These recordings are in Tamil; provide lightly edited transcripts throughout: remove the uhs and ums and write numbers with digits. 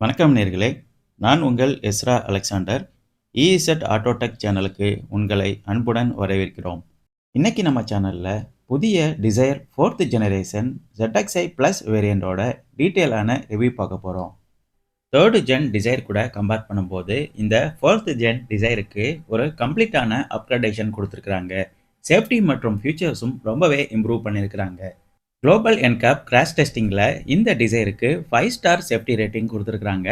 வணக்கம் நேர்களே, நான் உங்கள் எஸ்ரா அலெக்சாண்டர். இஇசட் ஆட்டோடெக் சேனலுக்கு உங்களை அன்புடன் வரவேற்கிறோம். இன்னைக்கு நம்ம சேனல்ல புதிய Dzire 4th generation ZXi plus வேரியண்டோட டீட்டெயிலான ரிவ்யூ பார்க்க போகிறோம். 3rd ஜென் டிசைர் கூட கம்பேர் பண்ணும்போது இந்த 4th ஜென் டிசைருக்கு ஒரு கம்ப்ளீட்டான அப்கிரேடேஷன் கொடுத்துருக்குறாங்க. சேஃப்டி மற்றும் ஃபியூச்சர்ஸும் ரொம்பவே இம்ப்ரூவ் பண்ணியிருக்கிறாங்க. குளோபல் என்கேப் கிராஷ் டெஸ்டிங்கில் இந்த டிசைருக்கு 5 ஸ்டார் சேஃப்டி ரேட்டிங் கொடுத்துருக்குறாங்க.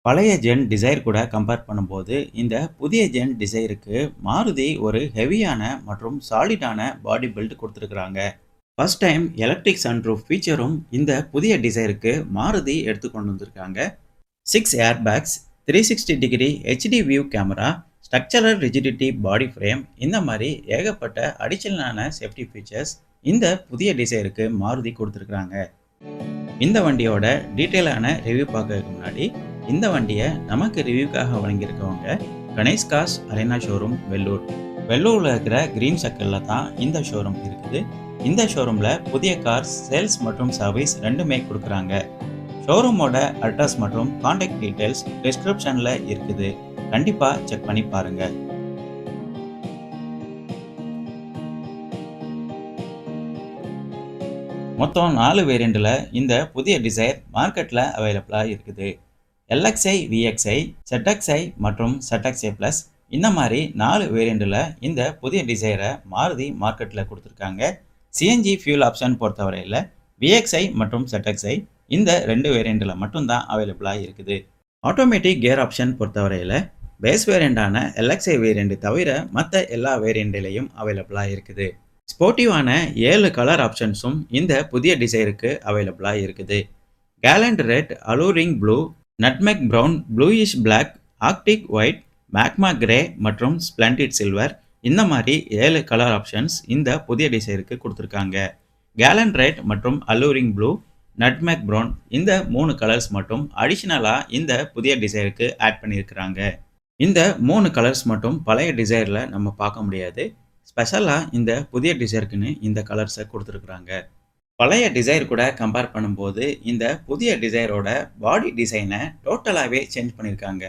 பழைய ஜென் டிசைர் கூட கம்பேர் பண்ணும்போது இந்த புதிய ஜென் டிசைருக்கு மாருதி ஒரு ஹெவியான மற்றும் சாலிடான பாடி பில்ட் கொடுத்துருக்குறாங்க. ஃபர்ஸ்ட் டைம் எலக்ட்ரிக் சன்ரூஃப் ஃபீச்சரும் இந்த புதிய டிசைருக்கு மாருதி எடுத்து கொண்டு வந்திருக்காங்க. 6 air bags, 360 degree HD view camera, structural rigidity body frame, இந்த மாதிரி ஏகப்பட்ட அடிஷனலான சேஃப்டி ஃபீச்சர்ஸ் இந்த புதிய டிசைருக்கு மாருதி கொடுத்துருக்குறாங்க. இந்த வண்டியோட டீட்டெயிலான ரிவ்யூ பார்க்கறதுக்கு முன்னாடி இந்த வண்டியை நமக்கு ரிவ்யூக்காக வழங்கியிருக்கவங்க Ganesh cars arena showroom Vellur. வெள்ளூரில் இருக்கிற கிரீன் சர்க்கிளில் தான் இந்த ஷோரூம் இருக்குது. இந்த ஷோரூமில் புதிய கார்ஸ் சேல்ஸ் மற்றும் சர்வீஸ் ரெண்டுமே கொடுக்குறாங்க. ஷோரூமோட அட்ரஸ் மற்றும் கான்டாக்ட் டீட்டெயில்ஸ் டிஸ்கிரிப்ஷனில் இருக்குது. கண்டிப்பாக செக் பண்ணி பாருங்கள். மொத்தம் 4 வேரியண்ட்டில் இந்த புதிய டிசைர் மார்க்கெட்டில் அவைலபிளாக இருக்குது. LXi, VXi, ZXi மற்றும் ZXi ப்ளஸ், இந்த மாதிரி 4 வேரியண்ட்டில் இந்த புதிய டிசைரை மாருதி மார்க்கெட்டில் கொடுத்துருக்காங்க. சிஎன்ஜி ஃபியூல் ஆப்ஷன் பொறுத்தவரையில் VXi மற்றும் ZXi இந்த 2 வேரியண்ட்டில் மட்டும்தான் அவைலபிளாக இருக்குது. ஆட்டோமேட்டிக் கியர் ஆப்ஷன் பொறுத்தவரையில் பேஸ் வேரியண்டான LXi வேரியண்ட் தவிர மற்ற எல்லா வேரியண்ட்லேயும் அவைலபிளாக இருக்குது. ஸ்போர்ட்டிவான 7 கலர் ஆப்ஷன்ஸும் இந்த புதிய டிசைருக்கு அவைலபிளாக இருக்குது. Gallant red, alluring blue, nutmeg brown, bluish black, arctic white, magma grey மற்றும் ஸ்ப்ளெண்டிட் சில்வர், இந்த மாதிரி 7 கலர் ஆப்ஷன்ஸ் இந்த புதிய டிசைருக்கு கொடுத்துருக்காங்க. கேலண்ட் ரெட் மற்றும் அலூரிங் ப்ளூ, நட்மெக் ப்ரௌன், இந்த 3 கலர்ஸ் மட்டும் அடிஷ்னலாக இந்த புதிய டிசைருக்கு ஆட் பண்ணியிருக்கிறாங்க. இந்த 3 கலர்ஸ் மட்டும் பழைய டிசைரில் நம்ம பார்க்க முடியாது. ஸ்பெஷலாக இந்த புதிய டிசைருக்குன்னு இந்த கலர்ஸை கொடுத்துருக்குறாங்க. பழைய டிசைர் கூட கம்பேர் பண்ணும்போது இந்த புதிய டிசைரோட பாடி டிசைனை டோட்டலாகவே சேஞ்ச் பண்ணியிருக்காங்க.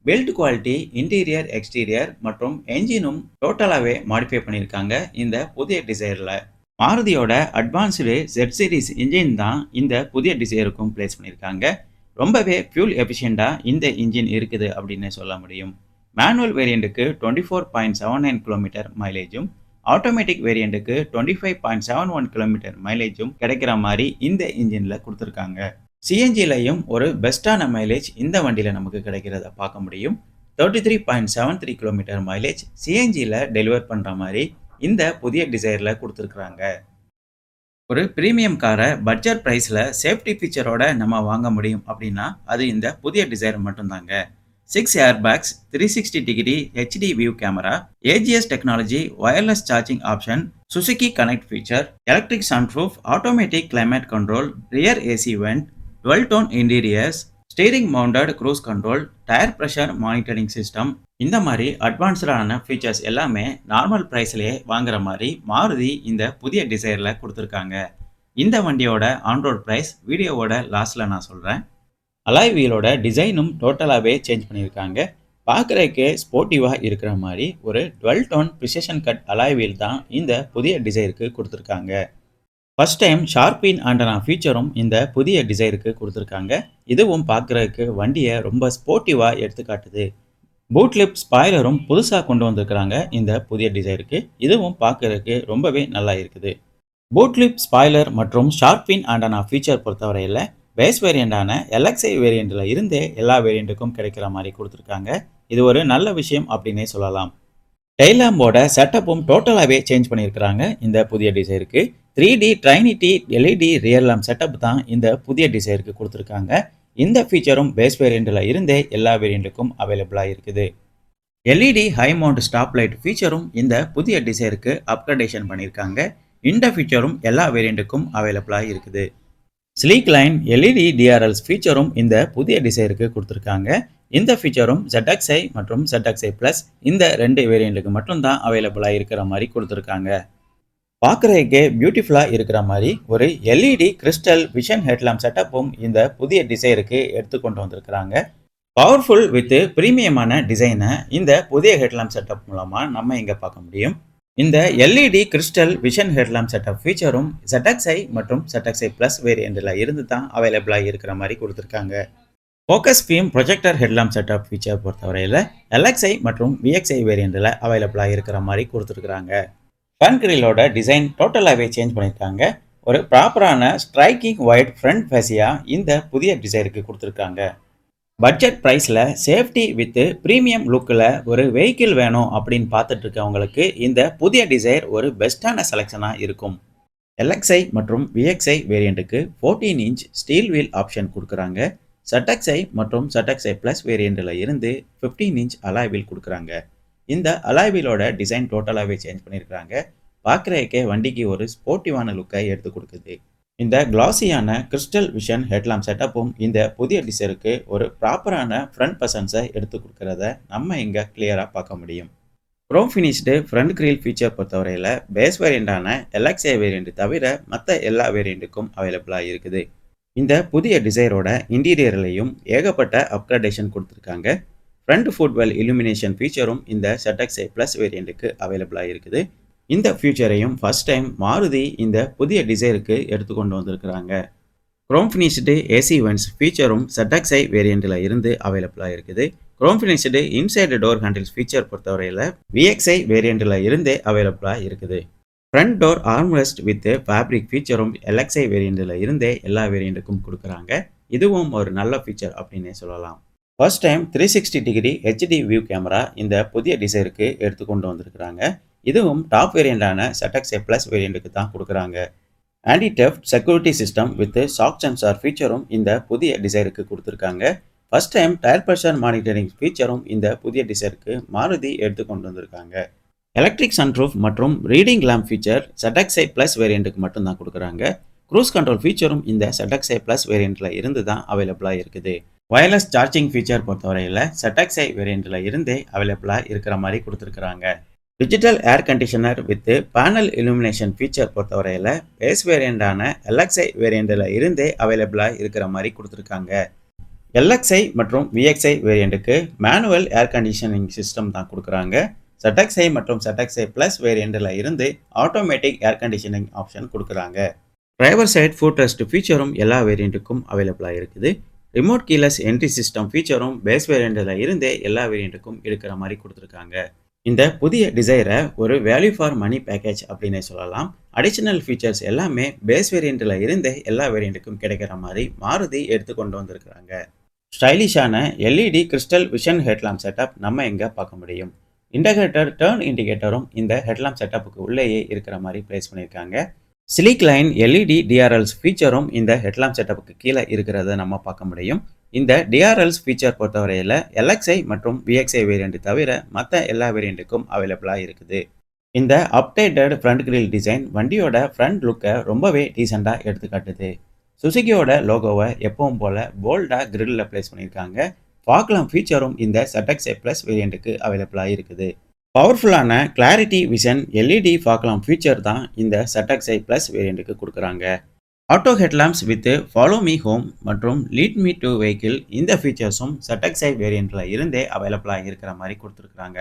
பில்ட் குவாலிட்டி, இன்டீரியர், எக்ஸ்டீரியர் மற்றும் என்ஜினும் டோட்டலாகவே மாடிஃபை பண்ணியிருக்காங்க இந்த புதிய டிசைரில். மாருதியோட அட்வான்ஸ்டு Z சீரிஸ் இன்ஜின் தான் இந்த புதிய டிசைருக்கும் பிளேஸ் பண்ணியிருக்காங்க. ரொம்பவே ஃபியூல் எஃபிஷியண்டாக இந்த இன்ஜின் இருக்குது அப்படின்னு சொல்ல முடியும். மேனுவல் வேரியண்ட்டுக்கு 24.79 கிலோமீட்டர் மைலேஜும், ஆட்டோமேட்டிக் வேரியண்ட்டுக்கு 25.71 கிலோமீட்டர் மைலேஜும் கிடைக்கிற மாதிரி இந்த இன்ஜினில் கொடுத்துருக்காங்க. சிஎன்ஜிலையும் ஒரு பெஸ்ட்டான மைலேஜ் இந்த வண்டியில் நமக்கு கிடைக்கிறத பார்க்க முடியும். 33.73 கிலோமீட்டர் மைலேஜ் சிஎன்ஜியில் டெலிவர் பண்ணுற மாதிரி இந்த புதிய டிசைரில் கொடுத்துருக்குறாங்க. ஒரு ப்ரீமியம் காரை பட்ஜெட் ப்ரைஸில் சேஃப்டி ஃபீச்சரோட நம்ம வாங்க முடியும் அப்படின்னா அது இந்த புதிய டிசைர் மட்டும்தாங்க. 6 air bags, 360 degree HD view camera, AGS technology, wireless charging option, Suzuki connect feature, electric sunroof, automatic climate control, rear AC vent, 12 tone interiors, steering mounted cruise control, tyre pressure monitoring system, இந்த மாதிரி அட்வான்ஸ்டான ஃபீச்சர்ஸ் எல்லாமே நார்மல் ப்ரைஸ்லேயே வாங்குற மாதிரி மாருதி இந்த புதிய டிசைரில் கொடுத்துருக்காங்க. இந்த வண்டியோட ஆன்ரோட் ப்ரைஸ் வீடியோவோட லாஸ்ட்டில் நான் சொல்கிறேன். அலாய் வீலோட டிசைனும் டோட்டலாகவே சேஞ்ச் பண்ணியிருக்காங்க. பார்க்குறதுக்கே ஸ்போர்ட்டிவாக இருக்கிற மாதிரி ஒரு 12 tone precision cut alloy wheel தான் இந்த புதிய டிசைருக்கு கொடுத்துருக்காங்க. ஃபர்ஸ்ட் டைம் ஷார்பின் ஆண்டனா ஃபீச்சரும் இந்த புதிய டிசைருக்கு கொடுத்துருக்காங்க. இதுவும் பார்க்குறதுக்கு வண்டியை ரொம்ப ஸ்போர்ட்டிவாக எடுத்துக்காட்டுது. பூட்லிப் ஸ்பாய்லரும் புதுசாக கொண்டு வந்திருக்கிறாங்க இந்த புதிய டிசைருக்கு. இதுவும் பார்க்குறதுக்கு ரொம்பவே நல்லா இருக்குது. பூட்லிப் ஸ்பாய்லர் மற்றும் ஷார்பின் ஆண்டனா ஃபீச்சர் பொறுத்தவரையில் பேஸ் வேரியண்டான LXi வேரியண்டில் இருந்தே எல்லா வேரியண்ட்டுக்கும் கிடைக்கிற மாதிரி கொடுத்துருக்காங்க. இது ஒரு நல்ல விஷயம் அப்படின்னே சொல்லலாம். டெய்லாம்போட செட்டப்பும் டோட்டலாகவே சேஞ்ச் பண்ணியிருக்கிறாங்க இந்த புதிய டிசைருக்கு. 3D trinity LED rear lamp setup தான் இந்த புதிய டிசைருக்கு கொடுத்துருக்காங்க. இந்த ஃபீச்சரும் பேஸ் வேரியண்டில் இருந்தே எல்லா வேரியண்ட்டுக்கும் அவைலபிளாக இருக்குது. LED high mount stop light ஃபீச்சரும் இந்த புதிய டிசைருக்கு அப்கிரேடேஷன் பண்ணியிருக்காங்க. இந்த ஃபீச்சரும் எல்லா வேரியண்ட்டுக்கும் அவைலபிளாக இருக்குது. ஸ்லீக் லைன் LED DRLs ஃபீச்சரும் இந்த புதிய டிசைருக்கு கொடுத்துருக்காங்க. இந்த ஃபீச்சரும் ZXi மற்றும் ZXi ப்ளஸ் இந்த 2 வேரியண்ட்டுக்கு மட்டும்தான் அவைலபிளாக இருக்கிற மாதிரி கொடுத்துருக்காங்க. பார்க்குறதுக்கே பியூட்டிஃபுல்லாக இருக்கிற மாதிரி ஒரு எல்இடி கிறிஸ்டல் விஷன் ஹெட்லாம்ப் செட்டப்பும் இந்த புதிய டிசைருக்கு எடுத்துக்கொண்டு வந்திருக்கிறாங்க. பவர்ஃபுல் வித் பிரீமியமான டிசைனை இந்த புதிய ஹெட்லாம்ப் செட்டப் மூலமாக நம்ம இங்கே பார்க்க முடியும். இந்த LED crystal vision headlamp setup ஃபீச்சரும் ZXi மற்றும் ZXi Plus வேரியண்ட்டில் இருந்து தான் அவைலபிளாக இருக்கிற மாதிரி கொடுத்துருக்காங்க. Focus beam projector headlamp setup feature பொறுத்தவரையில் LXi மற்றும் VXi வேரியண்ட்டில் அவைலபிளாக இருக்கிற மாதிரி கொடுத்துருக்குறாங்க. ஃப்ரண்ட் கிரிலோட டிசைன் டோட்டலாகவே சேஞ்ச் பண்ணியிருக்காங்க. ஒரு ப்ராப்பரான ஸ்ட்ரைக்கிங் ஒயிட் ஃப்ரண்ட் ஃபேஸியா இந்த புதிய டிசைருக்கு கொடுத்துருக்காங்க. பட்ஜெட் ப்ரைஸில் சேஃப்டி வித் ப்ரீமியம் லுக்கில் ஒரு வெஹிக்கிள் வேணும் அப்படின்னு பார்த்துட்டு இருக்கவங்களுக்கு இந்த புதிய டிசைர் ஒரு பெஸ்ட்டான செலெக்ஷனாக இருக்கும். LXi மற்றும் VXi வேரியண்ட்டுக்கு 14 இன்ச் ஸ்டீல் வீல் ஆப்ஷன் கொடுக்குறாங்க. ZXi மற்றும் ZXi Plus வேரியண்ட்டில் இருந்து 15 இன்ச் அலாய் வீல் கொடுக்குறாங்க. இந்த அலாய் வீலோட டிசைன் டோட்டலாகவே சேஞ்ச் பண்ணியிருக்கிறாங்க. பார்க்குறதுக்கே வண்டிக்கு ஒரு ஸ்போர்ட்டிவான லுக்கை எடுத்து கொடுக்குது. இந்த கிளாஸியான கிறிஸ்டல் விஷன் ஹெட்லாம்ப் செட்டப்பும் இந்த புதிய டிசைருக்கு ஒரு ப்ராப்பரான ஃப்ரண்ட் பர்சன்ஸை எடுத்து கொடுக்கறத நம்ம இங்கே கிளியராக பார்க்க முடியும். Chrome finished front grill feature பொறுத்தவரையில் பேஸ் வேரியண்டான LXi வேரியண்ட் தவிர மற்ற எல்லா வேரியண்ட்டுக்கும் அவைலபிளாக இருக்குது. இந்த புதிய டிசைரோட இன்டீரியர்லையும் ஏகப்பட்ட அப்கிரேடேஷன் கொடுத்துருக்காங்க. ஃப்ரண்ட் ஃபுட்வெல் இலுமினேஷன் ஃபீச்சரும் இந்த ZXi Plus வேரியண்ட்டுக்கு அவைலபிளாக இருக்குது. இந்த ஃபியூச்சரையும் ஃபர்ஸ்ட் டைம் மாருதி இந்த புதிய டிசைருக்கு எடுத்துக்கொண்டு வந்திருக்கிறாங்க. குரோம் ஃபினிஷ்டு ஏசி வென்ட்ஸ் ஃபீச்சரும் ZXi வேரியண்ட்டில் இருந்து அவைலபிளாக இருக்குது. Chrome finished inside door handles feature பொறுத்தவரையில் VXi வேரியண்ட்டில் இருந்தே அவைலபிளாக இருக்குது. Front door armrest with fabric ஃபீச்சரும் LXi வேரியண்ட்டில் இருந்தே எல்லா வேரியண்ட்டுக்கும் கொடுக்குறாங்க. இதுவும் ஒரு நல்ல ஃபீச்சர் அப்படின்னே சொல்லலாம். First time 360 degree HD view camera இந்த புதிய டிசைருக்கு எடுத்துக்கொண்டு வந்திருக்கிறாங்க. இதுவும் டாப் வேரியண்டான ZXi Plus வேரியண்ட்டுக்கு தான் கொடுக்குறாங்க. Anti theft security system with shock sensor ஃபீச்சரும் இந்த புதிய டிசைருக்கு கொடுத்துருக்காங்க. First time tyre pressure monitoring ஃபீச்சரும் இந்த புதிய டிசைருக்கு மாருதி எடுத்துக்கொண்டு வந்திருக்காங்க. எலக்ட்ரிக் சன்ரூஃப் மற்றும் reading lamp feature ZXi Plus வேரியண்ட்டுக்கு மட்டும்தான் கொடுக்குறாங்க. க்ரூஸ் கண்ட்ரோல் ஃபீச்சரும் இந்த ZXi Plus வேரியண்ட்டில் இருந்து தான் அவைலபிளாக இருக்குது. வயர்லெஸ் சார்ஜிங் ஃபீச்சர் பொறுத்தவரையில் ZXi வேரியண்ட்டில் இருந்தே அவைலபிளாக இருக்கிற மாதிரி கொடுத்துருக்குறாங்க. Digital air conditioner with panel illumination feature பொறுத்தவரையில் பேஸ் வேரியண்டான LXi வேரியண்ட்டில் இருந்தே அவைலபிளாக இருக்கிற மாதிரி கொடுத்துருக்காங்க. LXi மற்றும் VXi வேரியண்ட்டுக்கு மேனுவல் ஏர் கண்டிஷனிங் சிஸ்டம் தான் கொடுக்குறாங்க. ZXi மற்றும் ZXi Plus வேரியண்ட்டில் இருந்து ஆட்டோமேட்டிக் ஏர் கண்டிஷனிங் ஆப்ஷன் கொடுக்குறாங்க. டிரைவர் சைட் ஃபுட் ரெஸ்ட் ஃபீச்சரும் எல்லா வேரியண்ட்டுக்கும் அவைலபிளாக இருக்குது. ரிமோட் கீலெஸ் என்ட்ரி சிஸ்டம் ஃபீச்சரும் பேஸ் வேரியண்ட்டில் இருந்தே எல்லா வேரியண்ட்டுக்கும் இருக்கிற மாதிரி கொடுத்துருக்காங்க. இந்த புதிய டிசைரை ஒரு வேல்யூ ஃபார் மணி பேக்கேஜ் அப்படின்னே சொல்லலாம். அடிஷனல் ஃபீச்சர்ஸ் எல்லாமே பேஸ் வேரியண்ட்டில் இருந்தே எல்லா வேரியண்ட்டுக்கும் கிடைக்கிற மாதிரி மாருதி எடுத்துக்கொண்டு வந்திருக்கிறாங்க. ஸ்டைலிஷான LED crystal vision headlamp setup நம்ம இங்கே பார்க்க முடியும். இன்டகிரேட்டர் டர்ன் இண்டிகேட்டரும் இந்த ஹெட்லாம்ப் செட்டப்புக்கு உள்ளேயே இருக்கிற மாதிரி பிளேஸ் பண்ணியிருக்காங்க. ஸ்லீக் லைன் LED DRLs ஃபீச்சரும் இந்த ஹெட்லாம்ப் செட்டப்புக்கு கீழே இருக்கிறத நம்ம பார்க்க முடியும். இந்த DRLs ஃபீச்சர் பொறுத்தவரையில் LXi மற்றும் VXi வேரியண்ட் தவிர மற்ற எல்லா வேரியண்ட்டுக்கும் அவைலபிளாக இருக்குது. இந்த அப்டேட்டட் ஃப்ரண்ட் கிரில் டிசைன் வண்டியோட ஃப்ரண்ட் லுக்கை ரொம்பவே டீசெண்டாக எடுத்துக்காட்டுது. சுசுகியோட லோகோவை எப்பவும் போல் போல்டாக கிரில்லில் பிளேஸ் பண்ணியிருக்காங்க. ஃபாக் ஃபீச்சரும் இந்த ZXi Plus வேரியண்ட்டுக்கு அவைலபிளாக இருக்குது. பவர்ஃபுல்லான clarity vision LED fog feature தான் இந்த ZXi Plus வேரியண்ட்டுக்கு கொடுக்குறாங்க. Auto headlamps with follow me home மற்றும் லீட் மீ டு வெஹிக்கிள் இந்த ஃபீச்சர்ஸும் ZXi வேரியண்ட்டில் இருந்தே அவைலபிளாக இருக்கிற மாதிரி கொடுத்துருக்குறாங்க.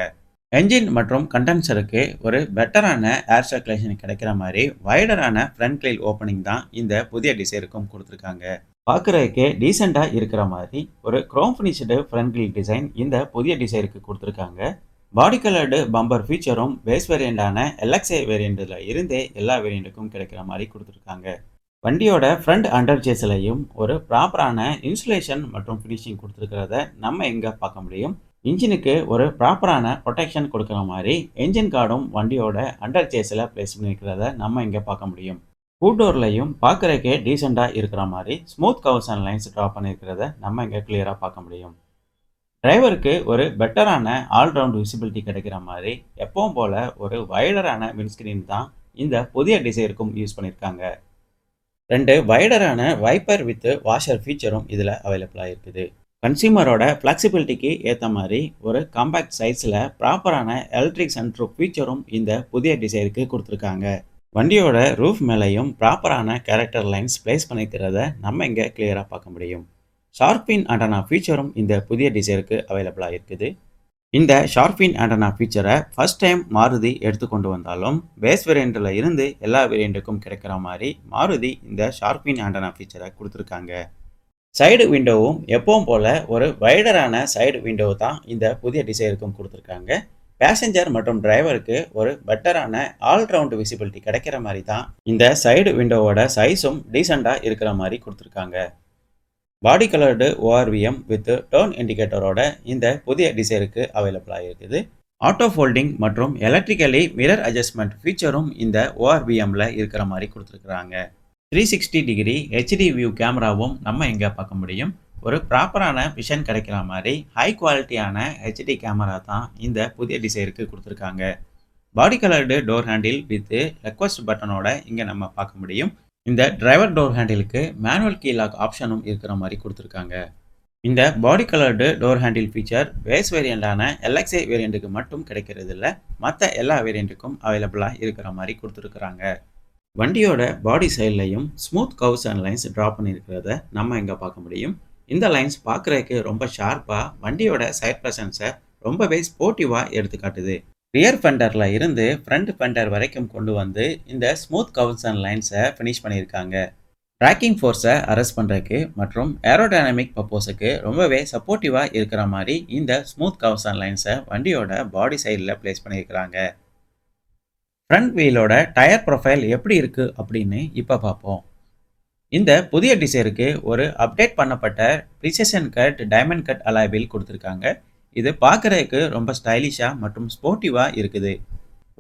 என்ஜின் மற்றும் கண்டென்சருக்கு ஒரு பெட்டரான ஏர் சர்க்குலேஷன் கிடைக்கிற மாதிரி வைடரான ஃப்ரண்ட் கிரில் ஓப்பனிங் தான் இந்த புதிய டிசைருக்கும் கொடுத்துருக்காங்க. பார்க்குறதுக்கே டீசெண்டாக இருக்கிற மாதிரி ஒரு chrome finished front grill design இந்த புதிய டிசைருக்கு கொடுத்துருக்காங்க. பாடி கலர்டு பம்பர் ஃபீச்சரும் பேஸ் வேரியண்டான LXi வேரியண்ட்டில் இருந்தே எல்லா வேரியண்ட்டுக்கும் கிடைக்கிற மாதிரி கொடுத்துருக்காங்க. வண்டியோட ஃப்ரண்ட் அண்டர் சேஸ்லையும் ஒரு ப்ராப்பரான இன்சுலேஷன் மற்றும் ஃபினிஷிங் கொடுத்துருக்கிறத நம்ம இங்கே பார்க்க முடியும். இன்ஜினுக்கு ஒரு ப்ராப்பரான ப்ரொடெக்ஷன் கொடுக்குற மாதிரி என்ஜின் கார்டும் வண்டியோட அண்டர் சேஸில் பிளேஸ் பண்ணியிருக்கிறத நம்ம இங்கே பார்க்க முடியும். ஹூட் டோர்லையும் பார்க்குறக்கே டீசெண்டாக இருக்கிற மாதிரி smooth curves and lines draw பண்ணியிருக்கிறத நம்ம இங்கே கிளியராக பார்க்க முடியும். டிரைவருக்கு ஒரு பெட்டரான ஆல்ரவுண்ட் விசிபிலிட்டி கிடைக்கிற மாதிரி எப்பவும் போல் ஒரு வைடரான விண்ட்ஸ்கிரீன் தான் இந்த புதிய டிசைருக்கும் யூஸ் பண்ணியிருக்காங்க. 2 வைடரான வைப்பர் வித் வாஷர் ஃபீச்சரும் இதில் அவைலபிளாக இருக்குது. கன்சியூமரோட ஃப்ளெக்சிபிலிட்டிக்கு ஏற்ற மாதிரி ஒரு காம்பேக்ட் சைஸில் ப்ராப்பரான எலக்ட்ரிக் சன்ரூஃப் ஃபீச்சரும் இந்த புதிய டிசைருக்கு கொடுத்துருக்காங்க. வண்டியோட ரூஃப் மேலேயும் ப்ராப்பரான கேரக்டர் லைன்ஸ் பிளேஸ் பண்ணிக்கிறத நம்ம இங்கே கிளியராக பார்க்க முடியும். ஷார்பின் ஆண்டனா ஃபீச்சரும் இந்த புதிய டிசைருக்கு அவைலபிளாக இருக்குது. இந்த ஷார்பின் ஆண்டனா ஃபீச்சரை ஃபர்ஸ்ட் டைம் மாருதி எடுத்துக்கொண்டு வந்தாலும் பேஸ் வேரியண்ட்டில் இருந்து எல்லா வேரியண்ட்டுக்கும் கிடைக்கிற மாதிரி மாருதி இந்த ஷார்பின் ஆண்டனா ஃபீச்சரை கொடுத்துருக்காங்க. சைடு விண்டோவும் எப்பவும் போல் ஒரு வைடரான சைடு விண்டோ தான் இந்த புதிய டிசைருக்கும் கொடுத்துருக்காங்க. பேசஞ்சர் மற்றும் டிரைவருக்கு ஒரு பெட்டரான ஆல்ரவுண்ட் விசிபிலிட்டி கிடைக்கிற மாதிரி தான் இந்த சைடு விண்டோவோட சைஸும் டீசெண்டாக இருக்கிற மாதிரி கொடுத்துருக்காங்க. Body coloured ORVM with turn இண்டிகேட்டரோட இந்த புதிய டிசைருக்கு அவைலபிளாக இருக்குது. ஆட்டோ ஃபோல்டிங் மற்றும் எலக்ட்ரிக்கலி மிரர் அட்ஜஸ்ட்மெண்ட் ஃபீச்சரும் இந்த ஓஆர்விஎம்ல இருக்கிற மாதிரி கொடுத்துருக்குறாங்க. 360 டிகிரி ஹெச்டி வியூ கேமராவும் நம்ம இங்கே பார்க்க முடியும். ஒரு ப்ராப்பரான விஷன் கிடைக்கிற மாதிரி ஹை குவாலிட்டியான ஹெச்டி கேமரா தான் இந்த புதிய டிசைருக்கு கொடுத்துருக்காங்க. Body coloured door handle with request பட்டனோட இங்கே நம்ம பார்க்க முடியும். இந்த டிரைவர் டோர் ஹேண்டிலுக்கு மேனுவல் கீ லாக் ஆப்ஷனும் இருக்கிற மாதிரி கொடுத்துருக்காங்க. இந்த body coloured door handle feature base வேரியண்டான எல்எக்ஸ்ஐ வேரியண்ட்டுக்கு மட்டும் கிடைக்கிறது இல்லை, மற்ற எல்லா வேரியண்ட்டுக்கும் அவைலபிளாக இருக்கிற மாதிரி கொடுத்துருக்குறாங்க. வண்டியோட பாடி சைட்லையும் smooth curves and lines draw பண்ணியிருக்கிறத நம்ம இங்கே பார்க்க முடியும். இந்த லைன்ஸ் பார்க்குறதுக்கு ரொம்ப ஷார்ப்பாக வண்டியோட சைட் ப்ரெசன்ஸை ரொம்பவே ஸ்போர்ட்டிவாக எடுத்துக்காட்டுது. ரியர் ஃபெண்டரில் இருந்து ஃப்ரண்ட் ஃபெண்டர் வரைக்கும் கொண்டு வந்து இந்த ஸ்மூத் கர்வ்ஸ் அண்ட் லைன்ஸை ஃபினிஷ் பண்ணியிருக்காங்க. ட்ராக்கிங் ஃபோர்ஸை அரெஸ்ட் பண்ணுறதுக்கு மற்றும் ஏரோடைனமிக் பர்பஸுக்கு ரொம்பவே சப்போர்ட்டிவாக இருக்கிற மாதிரி இந்த ஸ்மூத் கர்வ்ஸ் அண்ட் லைன்ஸை வண்டியோட பாடி சைடில் பிளேஸ் பண்ணியிருக்கிறாங்க. ஃப்ரண்ட் வீலோட டயர் ப்ரொஃபைல் எப்படி இருக்குது அப்படின்னு இப்போ பார்ப்போம். இந்த புதிய டிசைருக்கு ஒரு அப்டேட் பண்ணப்பட்ட precision cut diamond cut alloy wheel கொடுத்துருக்காங்க. இது பார்க்குறதுக்கு ரொம்ப ஸ்டைலிஷாக மற்றும் ஸ்போர்ட்டிவாக இருக்குது.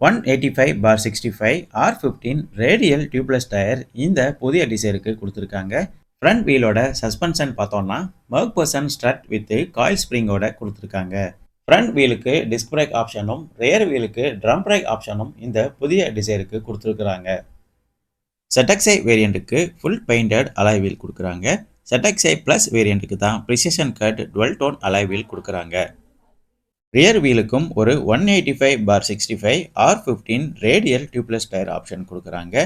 185/65 R15 ரேடியல் டியூப்லெஸ் டயர் இந்த புதிய டிசைருக்கு கொடுத்துருக்காங்க. ஃப்ரண்ட் வீலோட சஸ்பென்ஷன் பார்த்தோம்னா மெர்க்பர்சன் ஸ்ட்ரட் வித் காயில் ஸ்ப்ரிங்கோட கொடுத்துருக்காங்க. ஃப்ரண்ட் வீலுக்கு டிஸ்க் பிரேக் ஆப்ஷனும் ரியர் வீலுக்கு ட்ரம் பிரேக் ஆப்ஷனும் இந்த புதிய டிசைருக்கு கொடுத்துருக்குறாங்க. ZXi வேரியண்ட்டுக்கு ஃபுல் பெயிண்டட் அலாய் வீல் கொடுக்குறாங்க. ZXi ப்ளஸ் வேரியண்ட்டுக்கு தான் precision cut dual tone alloy wheel கொடுக்குறாங்க. ரியர் வீலுக்கும் ஒரு 185/65 R15 radial tubeless tyre option கொடுக்குறாங்க.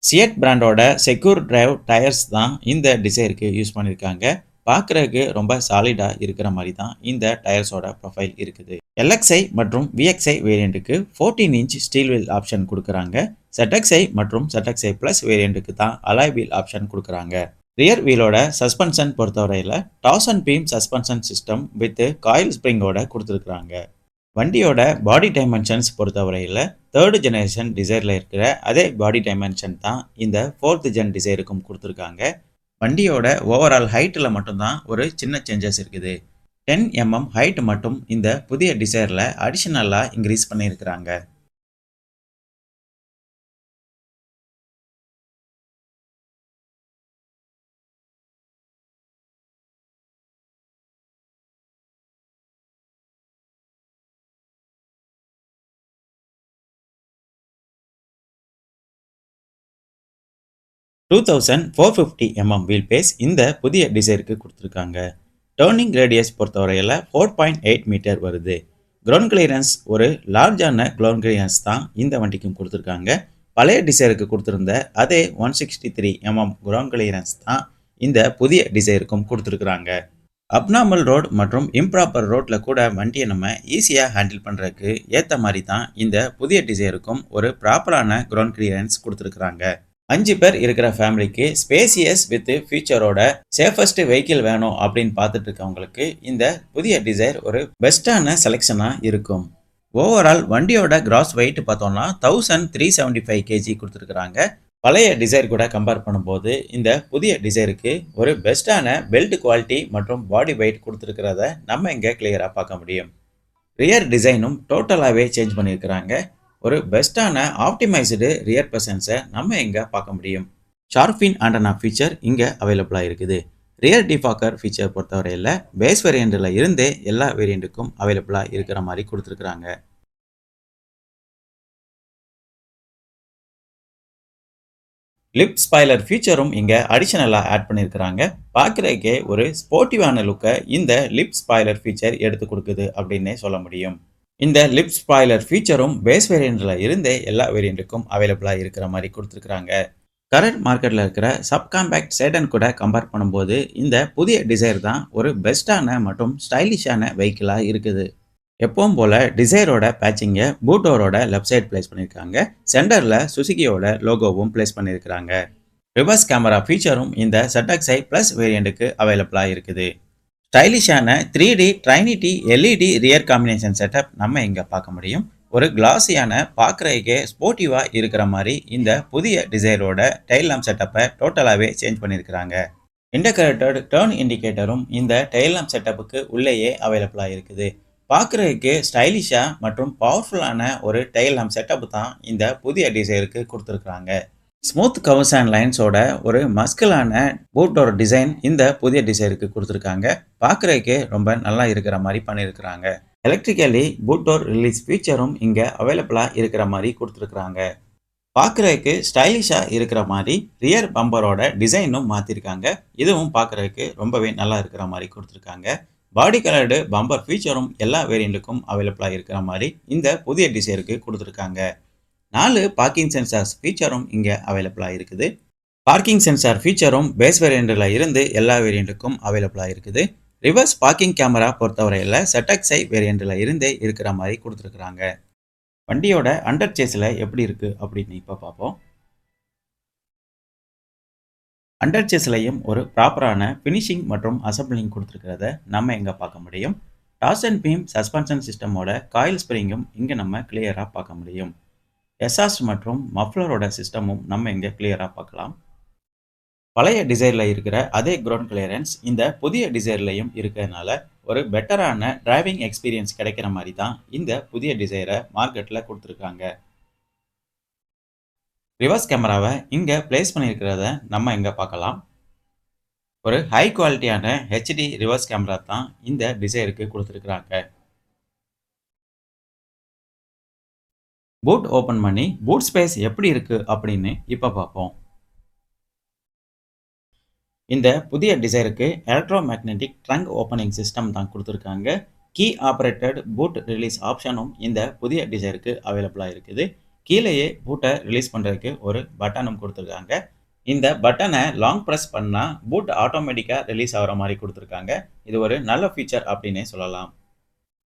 சியட் பிராண்டோட செக்யூர் டிரைவ் டயர்ஸ் தான் இந்த டிசைருக்கு யூஸ் பண்ணியிருக்காங்க. பார்க்குறதுக்கு ரொம்ப சாலிடாக இருக்கிற மாதிரி தான் இந்த டயர்ஸோட ப்ரொஃபைல் இருக்குது. LXi மற்றும் VXi வேரியண்ட்டுக்கு 14 இன்ச் ஸ்டீல் வீல் ஆப்ஷன் கொடுக்குறாங்க. ZXi மற்றும் ZXi ப்ளஸ் வேரியண்ட்டுக்கு தான் அலாய் வீல் ஆப்ஷன் கொடுக்குறாங்க. ரியர் வீலோட சஸ்பென்ஷன் பொறுத்தவரையில் torsion beam suspension system with coil ஸ்ப்ரிங்கோட கொடுத்துருக்குறாங்க. வண்டியோட பாடி டைமென்ஷன்ஸ் பொறுத்தவரையில் 3rd ஜெனரேஷன் டிசைரில் இருக்கிற அதே பாடி டைமென்ஷன் தான் இந்த 4th ஜென் டிசைருக்கும் கொடுத்துருக்காங்க. வண்டியோட ஓவரால் ஹைட்டில் மட்டும்தான் ஒரு சின்ன சேஞ்சஸ் இருக்குது. 10 mm ஹைட் மட்டும் இந்த புதிய டிசைரில் அடிஷ்னலாக இன்க்ரீஸ் பண்ணியிருக்கிறாங்க. $2,450 வீல் பேஸ் இந்த புதிய டிசைருக்கு கொடுத்துருக்காங்க. டேர்னிங் ரேடியஸ் பொறுத்தவரையில் 4.8 மீட்டர் வருது. கிரவுண்ட் கிளியரன்ஸ் ஒரு லார்ஜான கிரவுண்ட் கிளியரன்ஸ் தான் இந்த வண்டிக்கும் கொடுத்துருக்காங்க. பழைய டிசைருக்கு கொடுத்துருந்த அதே 163 mm கிரவுண்ட் கிளியரன்ஸ் தான் இந்த புதிய டிசைருக்கும் கொடுத்துருக்குறாங்க. அப்நார்மல் ரோட் மற்றும் இம்ப்ராப்பர் ரோட்டில் கூட வண்டியை நம்ம ஈஸியாக ஹேண்டில் பண்ணுறதுக்கு ஏற்ற மாதிரி தான் இந்த புதிய டிசைருக்கும் ஒரு ப்ராப்பரான கிரவுண்ட் கிளியரன்ஸ் கொடுத்துருக்குறாங்க. 5 பேர் இருக்கிற ஃபேமிலிக்கு ஸ்பேசியஸ் வித் ஃபியூச்சரோட சேஃபஸ்ட் வெஹிக்கிள் வேணும் அப்படின்னு பார்த்துட்டு இருக்கவங்களுக்கு இந்த புதிய டிசைர் ஒரு பெஸ்ட்டான செலெக்ஷனாக இருக்கும். ஓவரால் வண்டியோட கிராஸ் வெயிட் பார்த்தோம்னா 1375 kg கொடுத்துருக்குறாங்க. பழைய டிசைர் கூட கம்பேர் பண்ணும்போது இந்த புதிய டிசைருக்கு ஒரு பெஸ்ட்டான பெல்ட் குவாலிட்டி மற்றும் பாடி வெயிட் கொடுத்துருக்கிறத நம்ம இங்கே கிளியராக பார்க்க முடியும். ரியர் டிசைனும் டோட்டலாகவே சேஞ்ச் பண்ணியிருக்கிறாங்க. ஒரு பெஸ்ட்டான ஆப்டிமைஸ்டு ரியர் ப்ரெசன்ஸை நம்ம இங்கே பார்க்க முடியும். ஷார்பின் ஆண்டனா ஃபீச்சர் இங்கே அவைலபிளாக இருக்குது. ரியர் டிஃபாக்கர் ஃபீச்சர் பொறுத்தவரையில் பேஸ் வேரியண்ட்டில் இருந்தே எல்லா வேரியண்ட்டுக்கும் அவைலபிளாக இருக்கிற மாதிரி கொடுத்துருக்குறாங்க. லிப் ஸ்பாய்லர் ஃபீச்சரும் இங்கே அடிஷனலாக ஆட் பண்ணியிருக்கிறாங்க. பார்க்குறதுக்கே ஒரு ஸ்போர்ட்டிவான லுக்கை இந்த லிப் ஸ்பாய்லர் ஃபீச்சர் எடுத்து கொடுக்குது அப்படின்னே சொல்ல முடியும். இந்த லிப் ஸ்பாய்லர் ஃபீச்சரும் பேஸ் வேரியண்ட்ல இருந்தே எல்லா வேரியண்ட்டுக்கும் அவைலபிளா இருக்கிற மாதிரி கொடுத்துருக்காங்க. கரண்ட் மார்க்கெட்ல இருக்கிற சப்காம்பேக்ட் சேடன் கூட கம்பேர் பண்ணும்போது இந்த புதிய டிசைர் தான் ஒரு பெஸ்ட்டான மற்றும் ஸ்டைலிஷான வெஹிக்கிளா இருக்குது. எப்பவும் போல டிசைரோட பேட்சிங்கை பூட் டோரோட லெஃப்ட் சைடு பிளேஸ் பண்ணியிருக்காங்க. சென்டரில் சுசுகியோட லோகோவும் பிளேஸ் பண்ணியிருக்கிறாங்க. ரிவர்ஸ் கேமரா ஃபீச்சரும் இந்த ZXi ப்ளஸ் வேரியண்ட்டுக்கு அவைலபிளாக இருக்குது. ஸ்டைலிஷான 3D trinity LED rear combination setup நம்ம இங்கே பார்க்க முடியும். ஒரு கிளாஸியான பார்க்குறதுக்கே ஸ்போர்ட்டிவாக இருக்கிற மாதிரி இந்த புதிய டிசைரோட டெயில் லாம்ப் செட்டப்பை டோட்டலாகவே சேஞ்ச் பண்ணியிருக்கிறாங்க. இன்டகிரேட்டட் டர்ன் இண்டிகேட்டரும் இந்த டெயில் லாம்ப் செட்டப்புக்கு உள்ளேயே அவைலபிளாக இருக்குது. பார்க்குறதுக்கு ஸ்டைலிஷாக மற்றும் பவர்ஃபுல்லான ஒரு டெயில் லாம்ப் செட்டப் தான் இந்த புதிய டிசைருக்கு கொடுத்துருக்குறாங்க. ஸ்மூத் கவர்ஸ் அண்ட் லைன்ஸோட ஒரு மஸ்கலான பூட் டோர் டிசைன் இந்த புதிய டிசைருக்கு கொடுத்துருக்காங்க. பார்க்குறதுக்கு ரொம்ப நல்லா இருக்கிற மாதிரி பண்ணியிருக்கிறாங்க. எலக்ட்ரிக்கலி பூட் டோர் ரிலீஸ் ஃபீச்சரும் இங்கே அவைலபிளாக இருக்கிற மாதிரி கொடுத்துருக்குறாங்க. பார்க்குறதுக்கு ஸ்டைலிஷாக இருக்கிற மாதிரி ரியர் பம்பரோட டிசைனும் மாற்றிருக்காங்க. இதுவும் பார்க்குறதுக்கு ரொம்பவே நல்லா இருக்கிற மாதிரி கொடுத்துருக்காங்க. பாடி கலர்டு பம்பர் ஃபீச்சரும் எல்லா வேரியண்ட்டுக்கும் அவைலபிளாக இருக்கிற மாதிரி இந்த புதிய டிசைருக்கு கொடுத்துருக்காங்க. 4 பார்க்கிங் சென்சார்ஸ் ஃபீச்சரும் இங்கே அவைலபிளாக இருக்குது. பார்க்கிங் சென்சார் ஃபீச்சரும் பேஸ் வேரியண்ட்டில் இருந்து எல்லா வேரியண்ட்டுக்கும் அவைலபிளாக இருக்குது. ரிவர்ஸ் பார்க்கிங் கேமரா பொறுத்தவரையில் ZXi வேரியண்ட்டில் இருந்தே இருக்கிற மாதிரி கொடுத்துருக்குறாங்க. வண்டியோட அண்டர் சேஸில் எப்படி இருக்குது அப்படின்னு இப்போ பார்ப்போம். அண்டர் சேஸ்லையும் ஒரு ப்ராப்பரான ஃபினிஷிங் மற்றும் அசம்பிளிங் கொடுத்துருக்கிறத நம்ம எங்கே பார்க்க முடியும். டாஸ் அண்ட் பீம் சஸ்பென்ஷன் சிஸ்டமோட காயில் ஸ்ப்ரிங்கும் இங்கே நம்ம கிளியராக பார்க்க முடியும். எஸ்ஆஸ்ட் மற்றும் மஃப்ளரோட சிஸ்டமும் நம்ம இங்கே கிளியராக பார்க்கலாம். பழைய டிசைரில் இருக்கிற அதே கிரவுண்ட் கிளியரன்ஸ் இந்த புதிய டிசைர்லையும் இருக்கிறதுனால ஒரு பெட்டரான டிரைவிங் எக்ஸ்பீரியன்ஸ் கிடைக்கிற மாதிரி தான் இந்த புதிய டிசைரை மார்க்கெட்டில் கொடுத்துருக்காங்க. ரிவர்ஸ் கேமராவை இங்கே பிளேஸ் பண்ணியிருக்கிறத நம்ம இங்கே பார்க்கலாம். ஒரு ஹை குவாலிட்டியான HD ரிவர்ஸ் கேமரா தான் இந்த டிசைருக்கு கொடுத்துருக்குறாங்க. பூட் ஓப்பன் பண்ணி பூட் ஸ்பேஸ் எப்படி இருக்குது அப்படின்னு இப்போ பார்ப்போம். இந்த புதிய டிசைருக்கு electro magnetic trunk opening system தான் கொடுத்துருக்காங்க. கீ ஆப்ரேட்டட் பூட் ரிலீஸ் ஆப்ஷனும் இந்த புதிய டிசைருக்கு அவைலபிளாக இருக்குது. கீழேயே பூட்டை ரிலீஸ் பண்ணுறதுக்கு ஒரு பட்டனும் கொடுத்துருக்காங்க. இந்த பட்டனை லாங் ப்ரெஸ் பண்ணால் பூட் ஆட்டோமேட்டிக்காக ரிலீஸ் ஆகிற மாதிரி கொடுத்துருக்காங்க. இது ஒரு நல்ல ஃபீச்சர் அப்படின்னே சொல்லலாம்.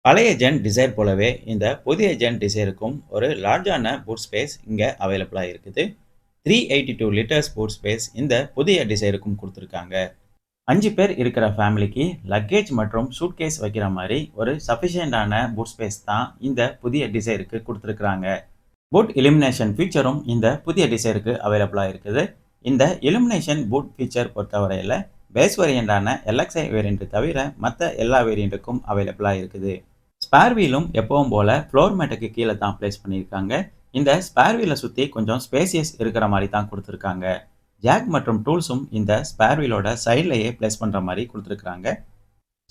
பழைய ஜென் டிசைர் போலவே இந்த புதிய ஜென் டிசைருக்கும் ஒரு லார்ஜான பூட் ஸ்பேஸ் இங்கே அவைலபிளாக இருக்குது. 382 லிட்டர்ஸ் பூட் ஸ்பேஸ் இந்த புதிய டிசைருக்கும் கொடுத்துருக்காங்க. 5 பேர் இருக்கிற ஃபேமிலிக்கு லக்கேஜ் மற்றும் சூட்கேஸ் வைக்கிற மாதிரி ஒரு சஃபிஷியண்டான பூட் ஸ்பேஸ் தான் இந்த புதிய டிசைருக்கு கொடுத்துருக்குறாங்க. பூட் இலுமினேஷன் ஃபீச்சரும் இந்த புதிய டிசைருக்கு அவைலபிளாக இருக்குது. இந்த இலுமினேஷன் பூட் ஃபீச்சர் பொறுத்தவரையில் பேஸ் வேரியண்டான LXi வேரியண்ட் தவிர மற்ற எல்லா வேரியண்ட்டுக்கும் அவைலபிளாக இருக்குது. ஸ்பேர் வீலும் எப்பவும் போல் ஃப்ளோர் மேட்டுக்கு கீழே தான் பிளேஸ் பண்ணியிருக்காங்க. இந்த ஸ்பேர் வீலை சுற்றி கொஞ்சம் ஸ்பேசியஸ் இருக்கிற மாதிரி தான் கொடுத்துருக்காங்க. ஜாக் மற்றும் டூல்ஸும் இந்த ஸ்பேர் வீலோட சைட்லேயே பிளேஸ் பண்ணுற மாதிரி கொடுத்துருக்காங்க.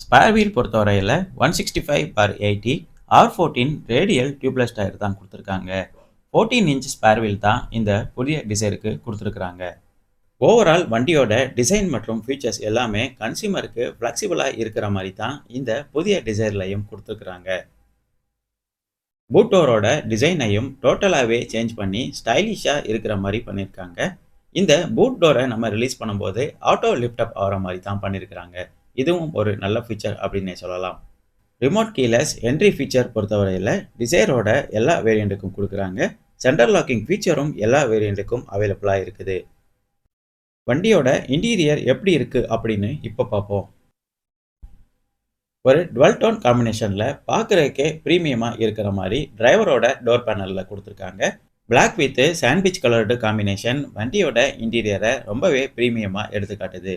ஸ்பேர் வீல் பொறுத்தவரையில் 165/80 R14 ரேடியல் டியூப்லெஸ் டயர் தான் கொடுத்துருக்காங்க. 14 இன்ச் ஸ்பேர் வீல் தான் இந்த புதிய டிசைருக்கு கொடுத்துருக்குறாங்க. ஓவரால் வண்டியோட டிசைன் மற்றும் ஃபீச்சர்ஸ் எல்லாமே கன்சியூமருக்கு ஃப்ளெக்சிபிளாக இருக்கிற மாதிரி தான் இந்த புதிய டிசைர்லையும் கொடுத்துருக்குறாங்க. பூட் டோரோட டிசைனையும் டோட்டலாகவே சேஞ்ச் பண்ணி ஸ்டைலிஷாக இருக்கிற மாதிரி பண்ணியிருக்காங்க. இந்த பூட் டோரை நம்ம ரிலீஸ் பண்ணும்போது ஆட்டோ லிஃப்டப் ஆகிற மாதிரி தான் பண்ணியிருக்கிறாங்க. இதுவும் ஒரு நல்ல ஃபீச்சர் அப்படின்னே சொல்லலாம். ரிமோட் கீலெஸ் என்ட்ரி ஃபீச்சர் பொறுத்தவரையில் டிசைரோட எல்லா வேரியண்ட்டுக்கும் கொடுக்குறாங்க. சென்டர் லாக்கிங் ஃபீச்சரும் எல்லா வேரியண்ட்டுக்கும் அவைலபிளாக இருக்குது. வண்டியோட இன்டீரியர் எப்படி இருக்குது அப்படின்னு இப்போ பார்ப்போம். ஒரு டுவெல் டோன் காம்பினேஷனில் பார்க்குறதுக்கே ப்ரீமியமாக இருக்கிற மாதிரி டிரைவரோட டோர் பேனலில் கொடுத்துருக்காங்க. Black with sandwich coloured combination வண்டியோட இன்டீரியரை ரொம்பவே ப்ரீமியமாக எடுத்துக்காட்டுது.